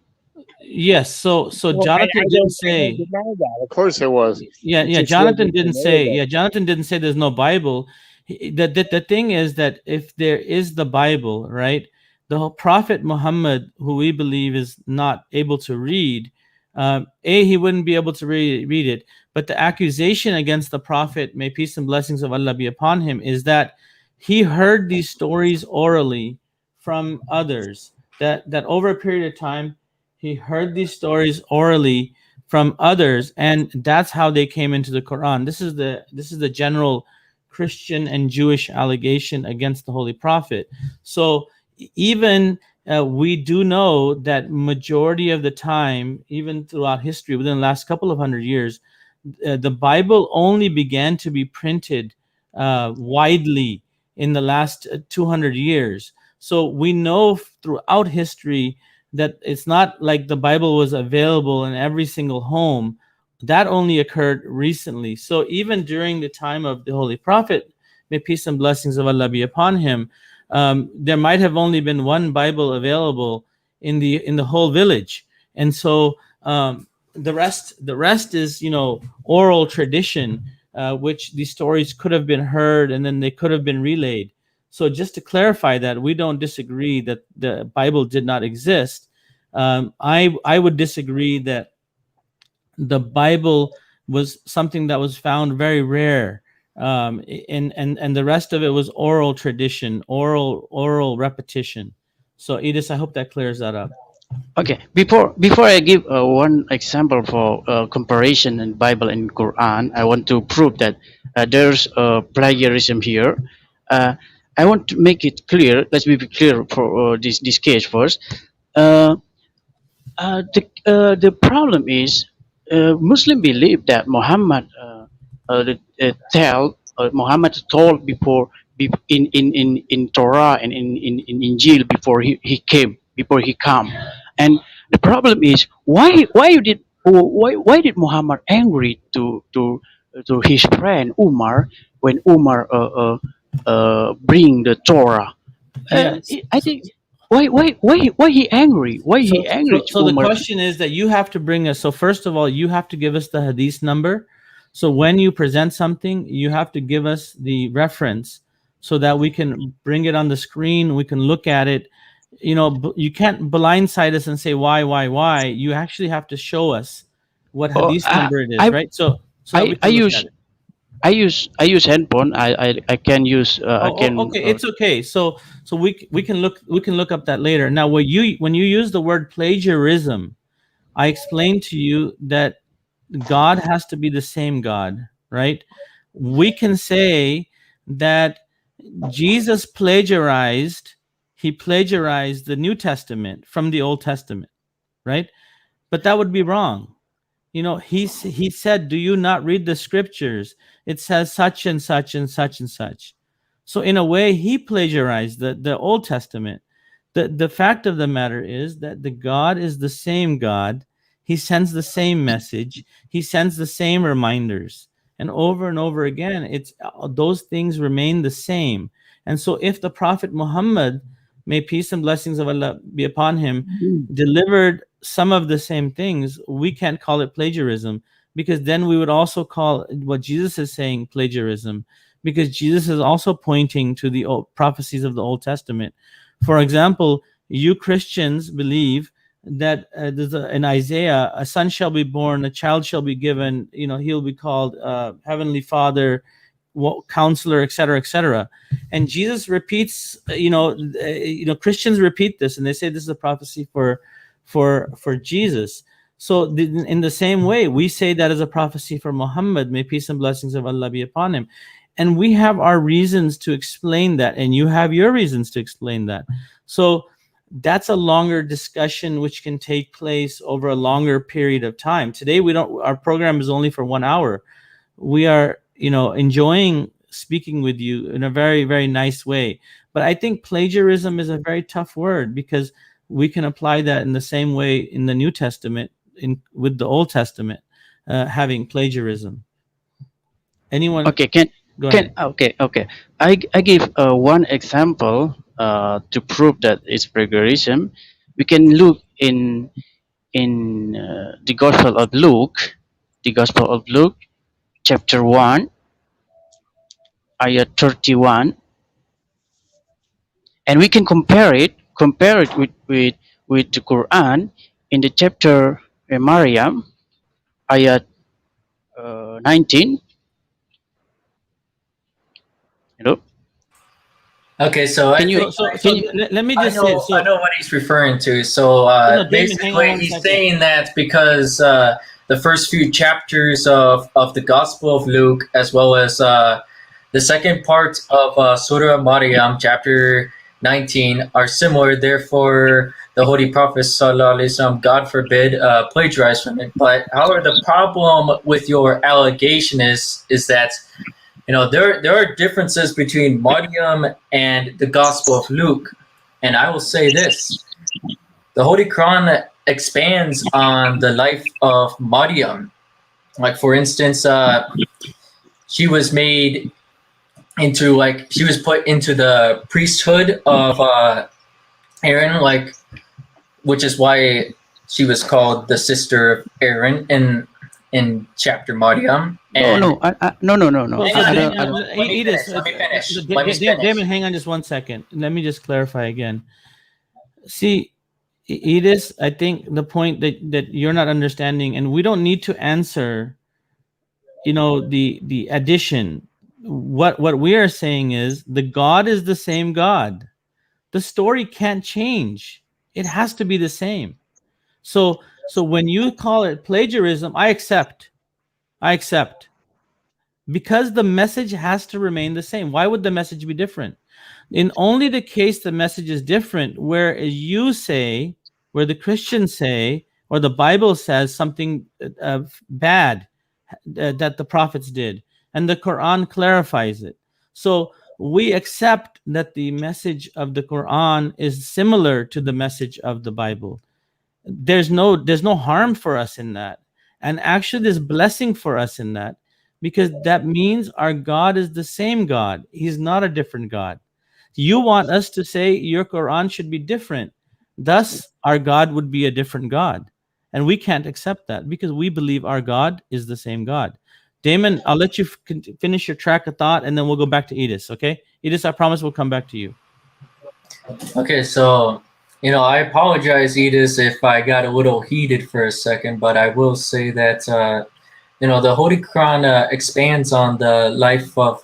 Yes. So well, Jonathan I didn't don't say. deny that. Of course, there was. Yeah. It just Jonathan wasn't didn't say. available. Yeah. Jonathan didn't say there's no Bible. The thing is that if there is the Bible, right, the whole Prophet Muhammad, who we believe is not able to read, he wouldn't be able to read it. But the accusation against the Prophet, may peace and blessings of Allah be upon him, is that he heard these stories orally from others. That over a period of time, he heard these stories orally from others, and that's how they came into the Quran. This is the general Christian and Jewish allegation against the Holy Prophet. So even we do know that majority of the time, even throughout history, within the last couple of 100 years, the Bible only began to be printed widely in the last 200 years. So we know throughout history that it's not like the Bible was available in every single home. That only occurred recently. So even during the time of the Holy Prophet, may peace and blessings of Allah be upon him, there might have only been one Bible available in the whole village, and so the rest is oral tradition, which these stories could have been heard and then they could have been relayed. So just to clarify that, we don't disagree that the Bible did not exist. I would disagree that the Bible was something that was found very rare, and the rest of it was oral tradition, oral repetition. So Edis, I hope that clears that up. Okay, before I give one example for comparison in Bible and Quran, I want to prove that there's plagiarism here. I want to make it clear. Let's be clear for this case first. Uh, the problem is Muslim believe that Muhammad told before in Torah and in Injil before he come, and the problem is why did Muhammad angry to his friend Umar when Umar bring the Torah Yes. I think why he angry? Why he angry to So the Umar? question is that you have to bring us. So first of all, you have to give us the hadith number. So when you present something, you have to give us the reference so that we can bring it on the screen. We can look at it. You know, you can't blindside us and say why. You actually have to show us what Oh, hadith number it is, right? So that we I can look at use it. I use handphone. I can use I can Okay, it's okay. So we can look up that later. Now, when you use the word plagiarism, I explained to you that God has to be the same God, right? We can say that Jesus plagiarized, he plagiarized the New Testament from the Old Testament, right? But that would be wrong. You know, he said, "Do you not read the scriptures? It says such and such and such and such." So in a way, he plagiarized the Old Testament. The fact of the matter is that the God is the same God. He sends the same message. He sends the same reminders, and over again, it's those things remain the same. And so, if the Prophet Muhammad, may peace and blessings of Allah be upon him, delivered some of the same things, we can't call it plagiarism, because then we would also call what Jesus is saying plagiarism, because Jesus is also pointing to the prophecies of the Old Testament. For example, you Christians believe that in Isaiah, a son shall be born, a child shall be given, you know, he'll be called Heavenly Father, Counselor, etc., etc. And Jesus repeats, Christians repeat this, and they say this is a prophecy for Jesus. So in the same way, we say that is a prophecy for Muhammad, may peace and blessings of Allah be upon him. And we have our reasons to explain that, and you have your reasons to explain that. So that's a longer discussion which can take place over a longer period of time. Today our program is only for 1 hour. We are, enjoying speaking with you in a very, very nice way. But I think plagiarism is a very tough word, because we can apply that in the same way in the New Testament with the Old Testament, having plagiarism. Anyone? Okay, Go ahead. okay. I give one example to prove that it's plagiarism. We can look in the Gospel of Luke, chapter 1, ayat 31, and we can compare it with the Quran in the chapter Maryam, ayat 19. Okay, so Can you? Let me I just know, say. I know what he's referring to. So Damon, hang on basically, 1 he's second. saying that because the first few chapters of the Gospel of Luke, as well as the second part of Surah Maryam, chapter 19, are similar. Therefore, the Holy Prophet Sallallahu Alaihi Wasallam, God forbid, plagiarized from it. But however, the problem with your allegation is that there are differences between Maryam and the Gospel of Luke, and I will say this: the Holy Quran expands on the life of Maryam. Like, for instance, she was made into, like, she was put into the priesthood of Aaron, like, which is why she was called the sister of Aaron in chapter Maryam. No. Let me finish. Damon, hang on just 1 second. Let me just clarify again. See, Edith, I think the point that you're not understanding, and we don't need to answer, the addition. What we are saying is the God is the same God. The story can't change. It has to be the same. So when you call it plagiarism, I accept. Because the message has to remain the same. Why would the message be different? In only the case the message is different, where you say, where the Christians say, or the Bible says something bad that the prophets did, and the Quran clarifies it. So we accept that the message of the Quran is similar to the message of the Bible. There's no harm for us in that, and actually there's blessing for us in that, because that means our God is the same God. He's not a different God. You want us to say your Quran should be different. Thus, our God would be a different God. And we can't accept that because we believe our God is the same God. Damon, I'll let you finish your track of thought and then we'll go back to Edis, okay? Edis, I promise we'll come back to you. Okay, so I apologize, Edis, if I got a little heated for a second, but I will say that the Holy Quran expands on the life of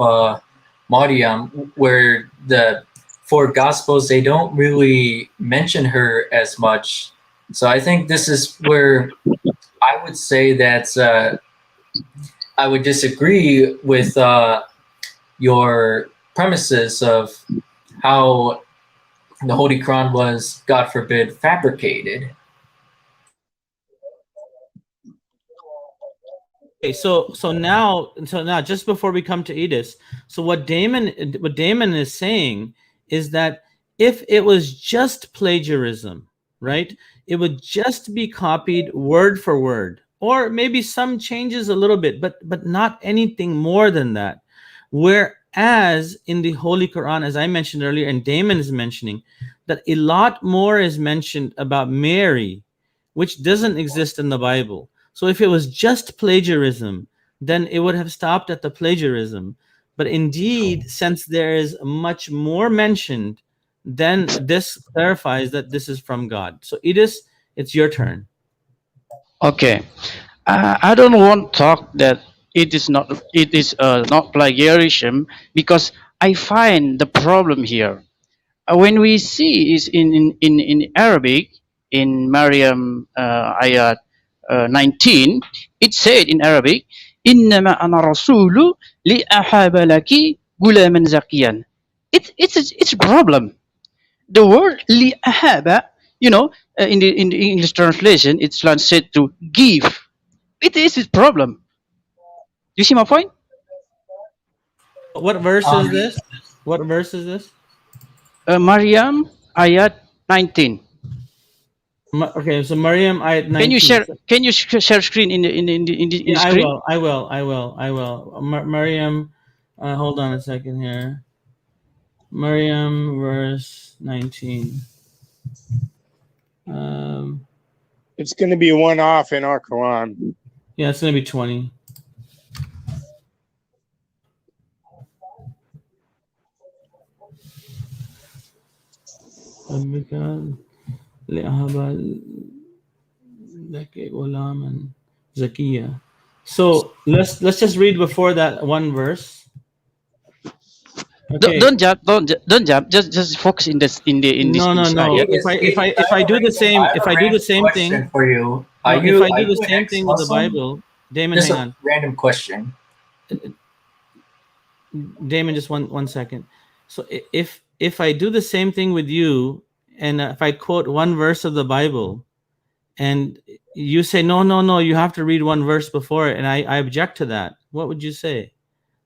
Maryam, where the four Gospels they don't really mention her as much. So I think this is where I would say that I would disagree with your premises of how the Holy Quran was, God forbid, fabricated. Okay, so now just before we come to Edis, so what Damon is saying is that if it was just plagiarism, right, it would just be copied word for word, or maybe some changes a little bit, but not anything more than that. Whereas in the Holy Quran, as I mentioned earlier, and Damon is mentioning, that a lot more is mentioned about Mary, which doesn't exist in the Bible. So if it was just plagiarism, then it would have stopped at the plagiarism. But indeed, since there is much more mentioned, then this clarifies that this is from God. So Edis, it's your turn. Okay. I don't want to talk that it is not plagiarism, because I find the problem here. When we see is in Arabic, in Maryam ayat 19, it said in Arabic, "Innama ana rasulu li ahaba laki gulaman zakiyan." It's a problem. The word li ahaba, in the English translation, it's translated to give. It is a problem. You see my point? What verse is this? What verse is this? Maryam ayat 19. Okay, so Maryam ayat 19. Can you share screen in the Yeah, screen? I will. Maryam, hold on a second here. Maryam verse 19. It's going to be one off in our Quran. Yeah, it's going to be 20. So let's just read before that one verse. Okay. Don't jump. Just focus in this in this. No. If I do the same thing for you, if I do the same thing with the Bible, Damon, just hang a on. random question. Damon, just one second. So if I do the same thing with you, and if I quote one verse of the Bible, and you say no, you have to read one verse before it, and I object to that, what would you say?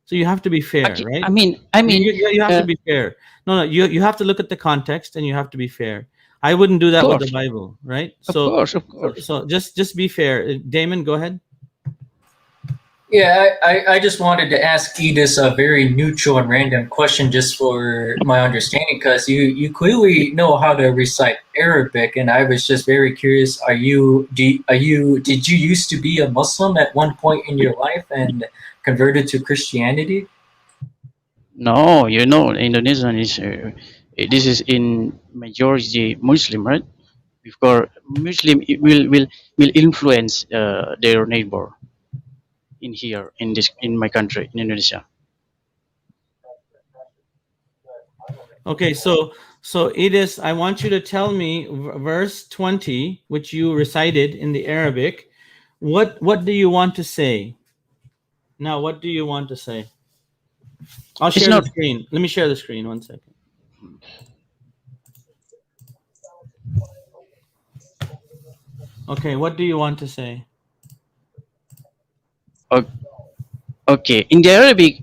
So you have to be fair, right? I mean, you have to be fair. No, you have to look at the context, and you have to be fair. I wouldn't do that with the Bible, right? Of course. So just be fair. Damon, go ahead. Yeah, I just wanted to ask Edis a very neutral and random question just for my understanding, because you clearly know how to recite Arabic, and I was just very curious. Did you used to be a Muslim at one point in your life and converted to Christianity? No, Indonesian is this is in majority Muslim, right? Because Muslim will influence their neighbor in my country, in Indonesia. Okay, so Edis, I want you to tell me verse 20, which you recited in the Arabic. What do you want to say? Now, what do you want to say? I'll share the screen. Let me share the screen. 1 second. Okay, what do you want to say? Okay, in the Arabic,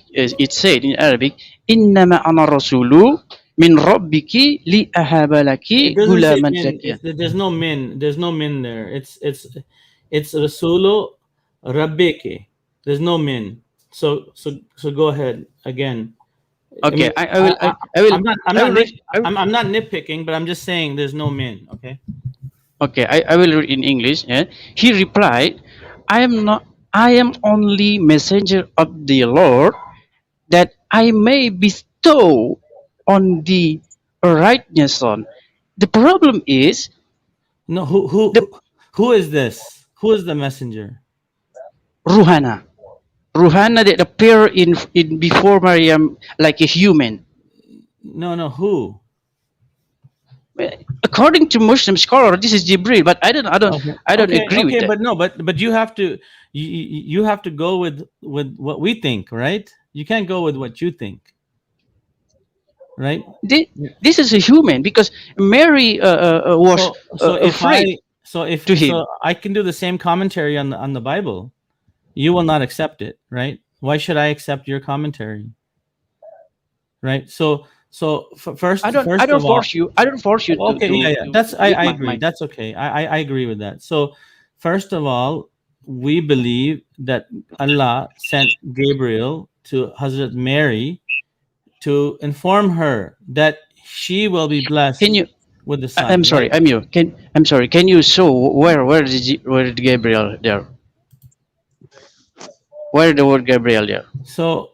it said in Arabic, "Innama ana rasulu min rabbiki li ahaba laki gulaman zakiyan." There's no min. There's no min there. It's rasulu rabbiki. There's no min. So go ahead again. Okay, mean, I will. I will. I'm not. I'm I not. will read. I will, I'm not nitpicking, but I'm just saying there's no min. Okay. okay, I will read in English. Yeah? He replied, "I am not. I am only messenger of the Lord, that I may bestow on the right nation." The problem is No. the Who is this? Who is the messenger? Ruhana. Ruhana that appear in before Maryam like a human. No. No. Who? According to Muslim scholar, this is Jibril, but Okay. I don't Okay. agree with Okay. that. But no. But you have to. You have to go with what we think, right? You can't go with what you think, right? This is a human because Mary was So afraid to him. I can do the same commentary on the Bible, you will not accept it, right? Why should I accept your commentary, right? First I don't of all, force you. I don't force you okay, yeah, yeah, that's to read I my agree. mind. That's okay. I agree with that. So first of all, we believe that Allah sent Gabriel to Hazrat Mary to inform her that she will be blessed Can you? with the son. I'm sorry. Right? I'm sorry. Can you show where did Gabriel there? Where the word Gabriel there? So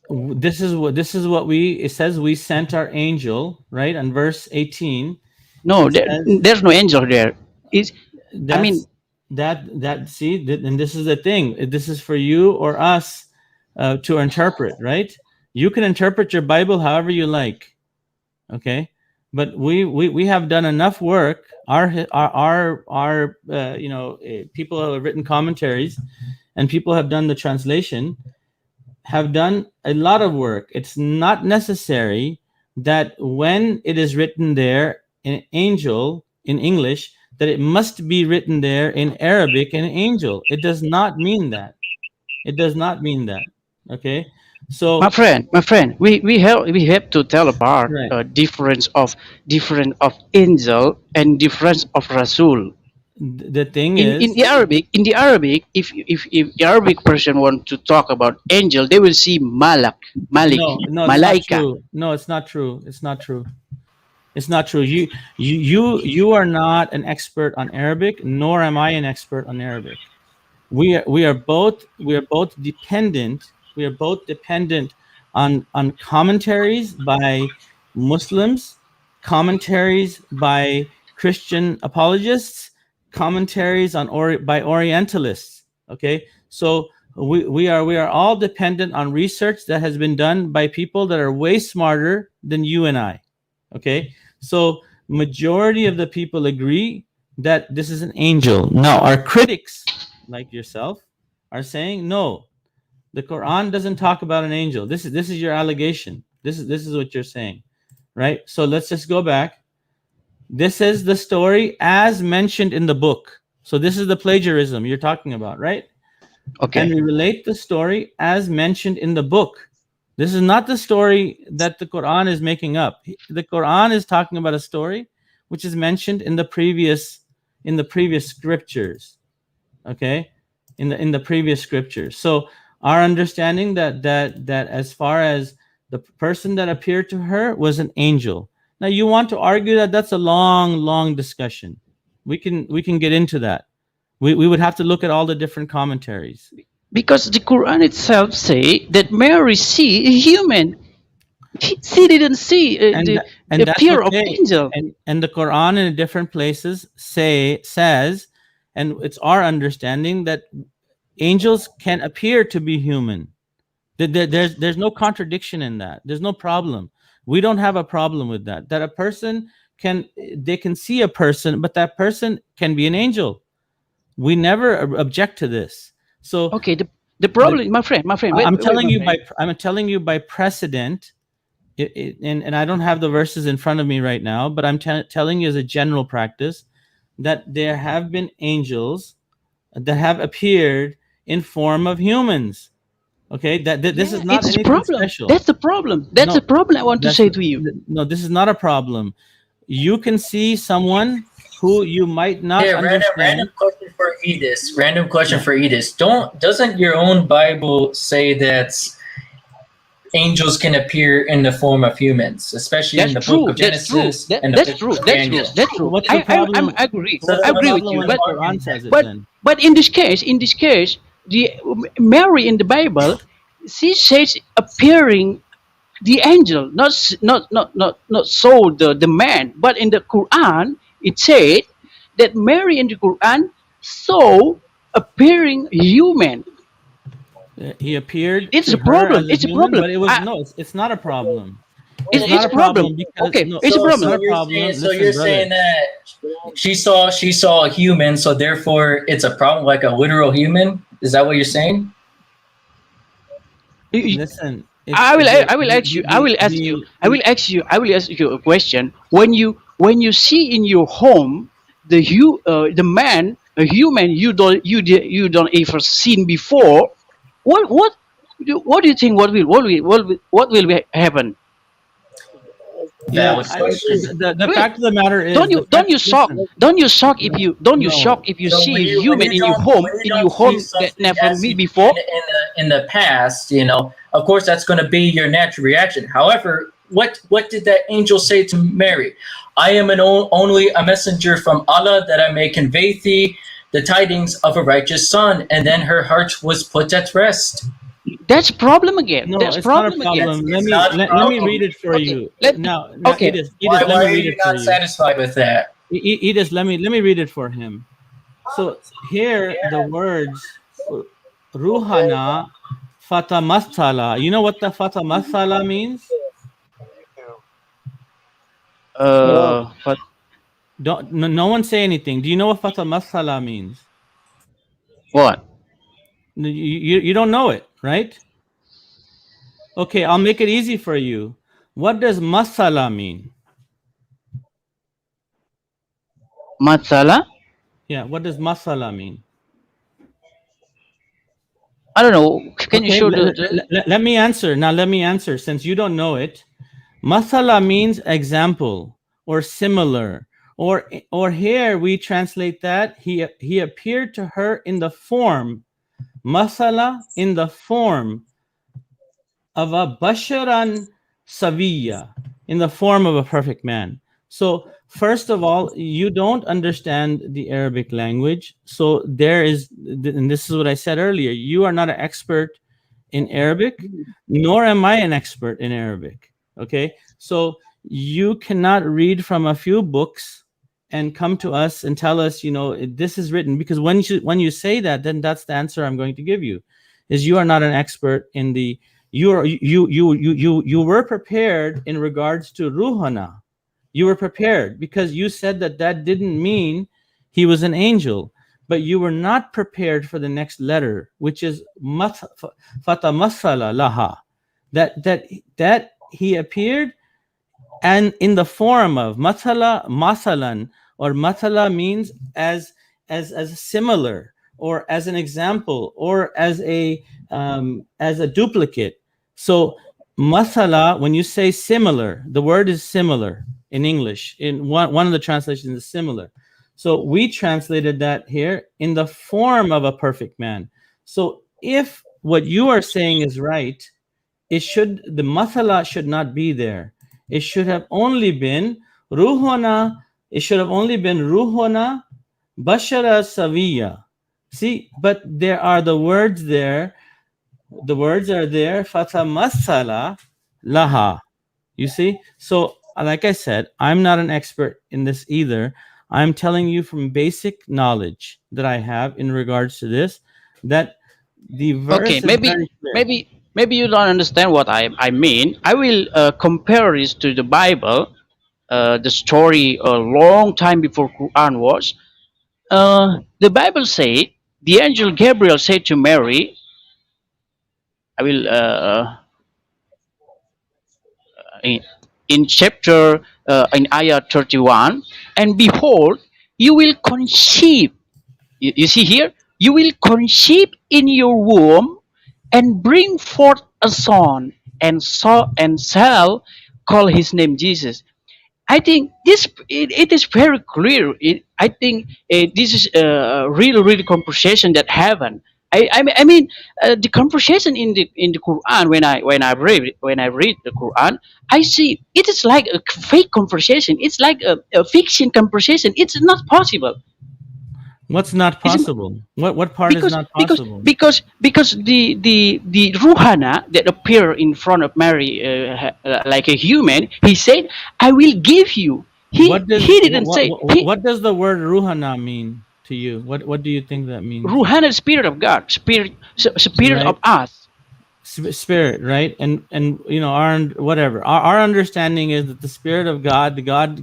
this is what it says. We sent our angel, right? And verse 18. No, It says, there's no angel there. Is that's, I mean, and this is the thing. This is for you or us to interpret, right? You can interpret your Bible however you like, okay? But we have done enough work. Our people who have written commentaries, and people have done the translation, have done a lot of work. It's not necessary that when it is written there in angel in English, that it must be written there in Arabic in angel. It does not mean that. It does not mean that. Okay. So my friend, we have to tell apart right. difference of angel and difference of Rasul. The thing In is, the Arabic, if the Arabic person want to talk about angel, they will see Malik, no, it's not Malaika. true. No, it's not true. It's not true. It's not true. You are not an expert on Arabic, nor am I an expert on Arabic. We are both dependent. We are both dependent on commentaries by Muslims, commentaries by Christian apologists, commentaries by Orientalists. Okay, so we are all dependent on research that has been done by people that are way smarter than you and I. Okay, so majority of the people agree that this is an angel. Now our critics, like yourself, are saying no, the Quran doesn't talk about an angel. This is your allegation. This is what you're saying, right? So let's just go back. This is the story as mentioned in the book. So this is the plagiarism you're talking about, right? Okay. And we relate the story as mentioned in the book. This is not the story that the Quran is making up. The Quran is talking about a story which is mentioned in the previous scriptures. Okay, in the previous scriptures. So our understanding that as far as the person that appeared to her was an angel. Now you want to argue that that's a long discussion. We can get into that. We would have to look at all the different commentaries. Because the Quran itself say that Mary see a human. She didn't see the appear of angel. And the Quran in different places says, and it's our understanding that angels can appear to be human. There's no contradiction in that. There's no problem. We don't have a problem with that. That a person can see a person, but that person can be an angel. We never object to this. So okay, the problem, my friend. I'm telling you by precedent. And I don't have the verses in front of me right now, but I'm telling you as a general practice that there have been angels that have appeared in form of humans. Okay, this is not anything special. That's the problem. That's the problem I want to say to you. No, this is not a problem. You can see someone who you might not understand. Random question for Edis. Doesn't your own Bible say that angels can appear in the form of humans, especially in That's the book true. of That's true. Genesis and the That's book true. of That's true. Daniel. That's true. What's the problem? I agree. So What's I the agree with problem you. when But the Quran says it but then? but in this case, the Mary in the Bible, she says appearing the angel, not so the man. But in the Quran, it said that Mary in the Quran saw appearing human. He appeared It's to a her problem. as a It's a human, problem. but it was no, it's not a problem. It's It's not a a problem problem. because Okay, no, it's a So, it's not problem. a problem. so Listen, you're brother. saying that she saw a human, so therefore it's a problem, like a literal human. Is that what you're saying? You- you- Listen, I will the I will ask you I will ask you I will ask you a question. When you see in your home the man, a human you don't ever seen before, what do you think what will happen? Valid yeah, question. the Wait, fact of the matter is don't the you don't fact. you shock Listen, don't you shock if you don't you shock no, if you So see a when human you don't when you in don't your see home that something never as meet human before? in the past, of course that's going to be your natural reaction. However, what did that angel say to Mary? I am only a messenger from Allah that I may convey thee the tidings of a righteous son, and then her heart was put at rest. That's problem again. no, That's it's not a problem again. problem. It's not a Let me problem. read it for Okay, you. let Now, okay. Edith, Why let me are read you it for not you. satisfied with that? Edith, let me read it for him. So here the words ruhana fatamasala. You know what the fatamasala means? But Don't no one say anything. Do you know what fatamasala means? what? You don't know it, right? Okay, I'll make it easy for you. What does masala mean? Matsala? Yeah, what does masala mean? I don't know. Can you Okay, show the let me answer. Now let me answer since you don't know it. Masala means example or similar. Or here we translate that he appeared to her in the form, masala, in the form of a basharan saviya, in the form of a perfect man. So first of all, you don't understand the Arabic language. So there is, and this is what I said earlier, you are not an expert in Arabic, nor am I an expert in Arabic. Okay, so you cannot read from a few books and come to us and tell us, this is written, because when you say that, then that's the answer I'm going to give you, is you are not an expert in the you were prepared in regards to ruhana. You were prepared because you said that didn't mean he was an angel, but you were not prepared for the next letter, which is fatamasala laha, that he appeared and in the form of masalan, or matala means as similar, or as an example, or as a duplicate. So masala, when you say similar, the word is similar in English. In one of the translations is similar. So we translated that here in the form of a perfect man. So if what you are saying is right, the masala should not be there. It should have only been ruhona. It should have only been ruhona bashara saviya. See, but there are the words there. The words are there. Fatamasala laha. You see? So, like I said, I'm not an expert in this either. I'm telling you from basic knowledge that I have in regards to this, that the verse Okay, is very clear. maybe you don't understand what I mean. I will compare this to the Bible, the story a long time before Quran was. The Bible said the angel Gabriel said to Mary, I will in, in chapter in ayah 31, and behold, you will conceive. You see here, you will conceive in your womb and bring forth a son, and shall call his name Jesus. I think it is very clear. I think this is a real conversation that happened. I mean, the conversation in the Quran, when I read the Quran, I see it is like a fake conversation. It's like a fiction conversation. It's not possible. What's not It's possible? What part is not possible? because the Ruhana that appear in front of Mary like a human, he said, "I will give you." He didn't say what does the word ruhana mean to you? What do you think that means? Ruhana, spirit of God, spirit Right. of us. Spirit, right? And our understanding is that the spirit of God, the God,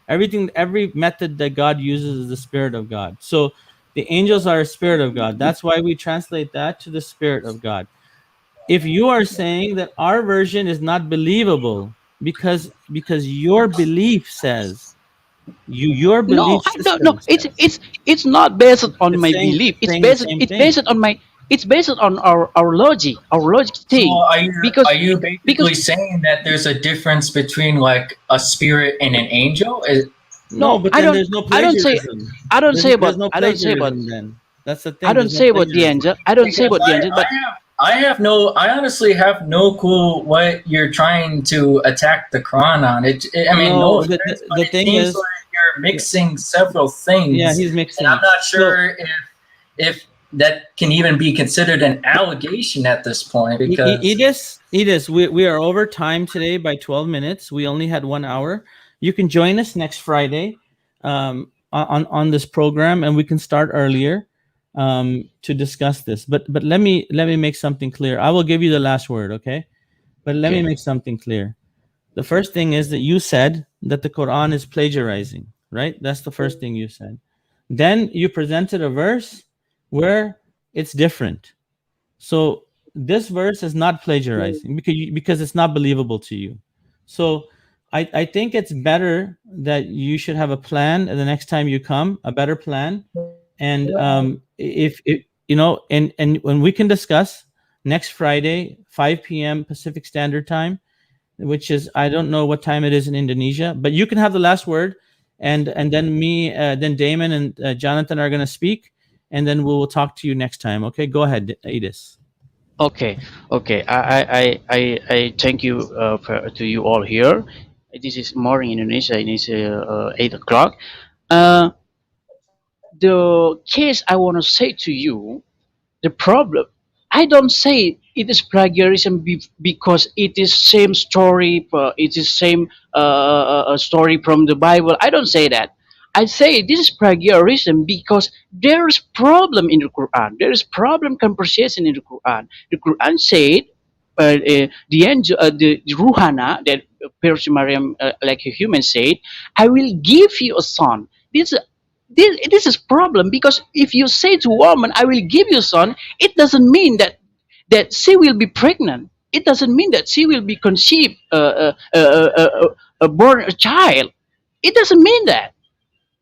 everything, every method that God uses is the spirit of God. So the angels are a spirit of God. That's why we translate that to the spirit of God. If you are saying that our version is not believable because your belief says your No, belief I don't know. system says It's not based on it's my saying belief. the same thing. It's based on our logic, So thing. are Because you basically saying that there's a difference between like a spirit and an angel? No, no, but then there's no I don't say plagiarism. I don't say There's about no I don't say about plagiarism then. That's the I thing. don't There's no say about the plagiarism. angel. I don't say Because about the angel, but I honestly have no clue what you're trying to attack the Quran on. I mean, no No, offense, but the it thing seems is, like you're mixing several yeah, things, he's and mixing. I'm not So sure if that can even be considered an allegation at this point. Because Edis, we are over time today by 12 minutes. We only had 1 hour. You can join us next Friday on this program, and we can start earlier to discuss this. But let me make something clear. I will give you the last word, okay? But let me okay. make something clear. The first thing is that you said that the Quran is plagiarizing, right? That's the first thing you said. Then you presented a verse where it's different. So this verse is not plagiarizing because it's not believable to you. So I think it's better that you should have a plan the next time you come, a better plan. And if and when we can discuss next Friday, 5 p.m. Pacific Standard Time, which is I don't know what time it is in Indonesia, but you can have the last word, and then then Damon and Jonathan are going to speak, and then we will talk to you next time. Okay, go ahead, Edis. Okay, okay. I thank you to you all here. This is morning in Indonesia. It is 8 o'clock. Uh, the case I want to say to you, the problem. I don't say it is plagiarism because it is same story. It is same story from the Bible. I don't say that. I say this is plagiarism because there is problem in the Quran. There is problem conversation in the Quran. The Quran said the angel, the Ruhana that appears to Maryam like a human said, "I will give you a son." This is problem because if you say to woman, "I will give you a son," it doesn't mean that she will be pregnant. It doesn't mean that she will be conceived, born a child. It doesn't mean that.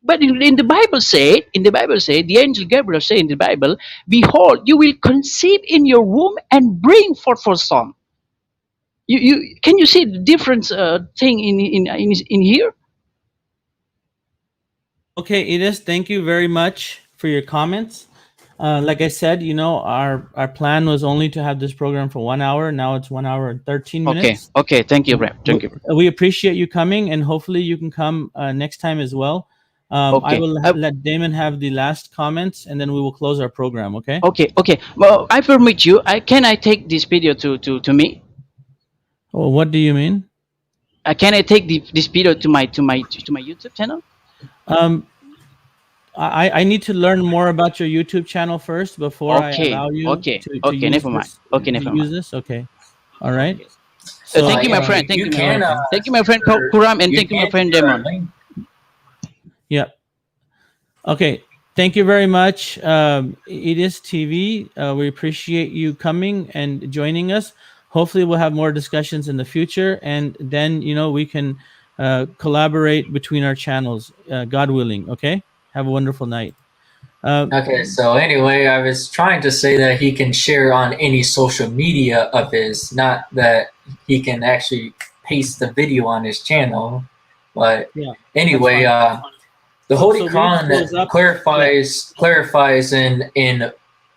But in the Bible say, the angel Gabriel say in the Bible, "Behold, you will conceive in your womb and bring forth a son." You can you see the difference thing in here? Okay, Edis, thank you very much for your comments. Like I said, our plan was only to have this program for 1 hour. Now it's 1 hour and 13 Okay, minutes. okay. Thank you, Brad. Thank you. We appreciate you coming, and hopefully you can come next time as well. I Okay. will let Damon have the last comments, and then we will close our program. Okay? Okay, okay. Well, I permit you. Can I take this video to me? Well, what do you mean? Can I take this video to my YouTube channel? I need to learn more about your YouTube channel first before I Okay, allow you okay, to okay. use Never mind. this. Okay, To never use mind. this. Okay. All right. so Thank you, my yeah, friend. Thank you you, my can friend. Thank you, my friend share- Kuram, and you thank you, my can friend share a Demon. link. Yeah. Okay. Thank you very much, Edis TV. We appreciate you coming and joining us. Hopefully, we'll have more discussions in the future, and then we can collaborate between our channels, God willing. Okay. Have a wonderful night. Okay, so anyway, I was trying to say that he can share on any social media of his, not that he can actually paste the video on his channel. But Yeah. anyway, That's fine. the So Holy we'll close Quran up. clarifies in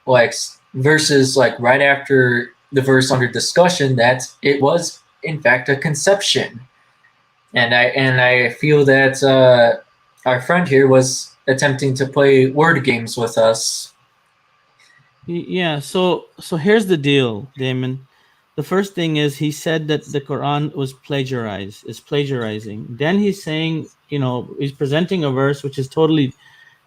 like verses like right after the verse under discussion that it was in fact a conception, and I feel that our friend here was attempting to play word games with us. Yeah, so here's the deal, Damon. The first thing is he said that the Quran was plagiarizing. Then he's saying, he's presenting a verse which is totally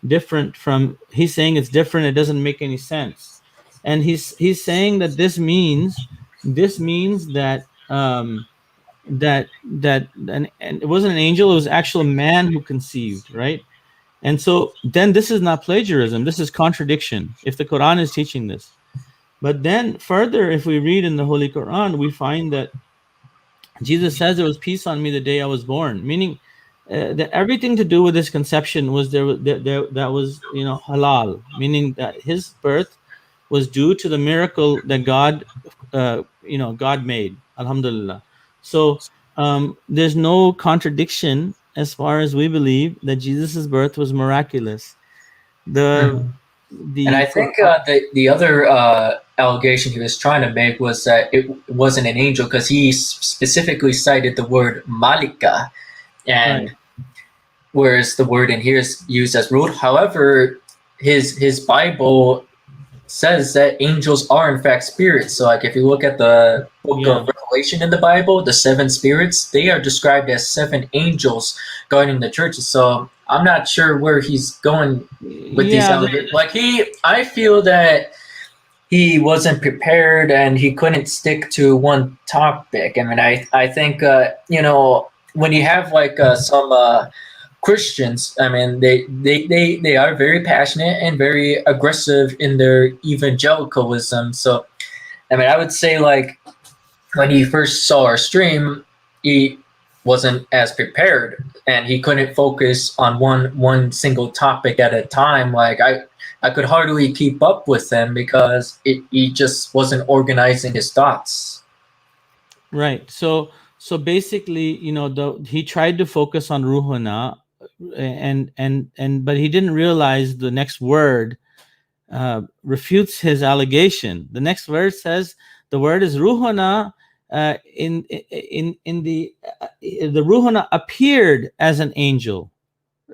different from, he's saying it's different, it doesn't make any sense. And he's saying that this means that and it wasn't an angel, it was actual a man who conceived, right? And so then this is not plagiarism, this is contradiction if the Quran is teaching this. But then further, if we read in the Holy Quran, we find that Jesus says there was peace on me the day I was born, meaning that everything to do with his conception was that was halal, meaning that his birth was due to the miracle that God God made. Alhamdulillah. So there's no contradiction as far as we believe that Jesus' birth was miraculous. And I think the other allegation he was trying to make was that it wasn't an angel because he specifically cited the word malika, and Right. whereas the word in here is used as ruh. However, his Bible says that angels are in fact spirits. So like if you look at the book of Revelation in the Bible, the 7 spirits, they are described as 7 angels guarding the churches. So I'm not sure where he's going with these allegations. Like I feel that he wasn't prepared and he couldn't stick to one topic. I mean, I think when you have like some Christians, I mean, they are very passionate and very aggressive in their evangelicalism. So, I mean, I would say like when he first saw our stream, he wasn't as prepared and he couldn't focus on one single topic at a time. Like I could hardly keep up with him because he just wasn't organizing his thoughts. Right. So basically, he tried to focus on ruhuna, but he didn't realize the next word refutes his allegation. The next word says the word is ruhuna. In the ruhuna appeared as an angel,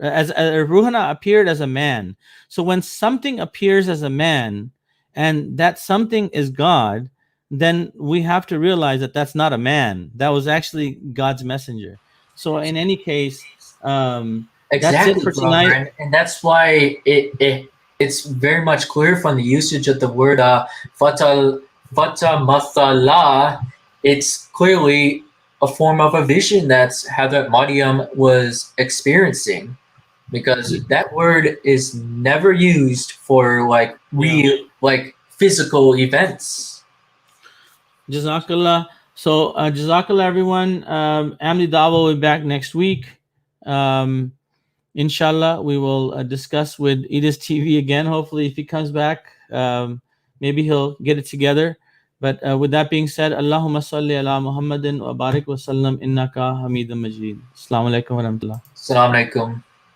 as ruhuna appeared as a man. So when something appears as a man, and that something is God, then we have to realize that that's not a man. That was actually God's messenger. So in any case, exactly, that's it for tonight. And that's why it's very much clear from the usage of the word fata mathala. It's clearly a form of a vision that's Hazrat Maryam was experiencing, because that word is never used for like real, like physical events. Jazakallah. So Jazakallah, everyone. Amli Dawa will be back next week. Inshallah, we will discuss with Edis TV again. Hopefully, if he comes back, maybe he'll get it together. But with that being said, Allahumma salli ala Muhammadin wa barik wa sallam innaka hamidun majid. Assalamu alaikum wa rahmatullah. Assalamu alaikum.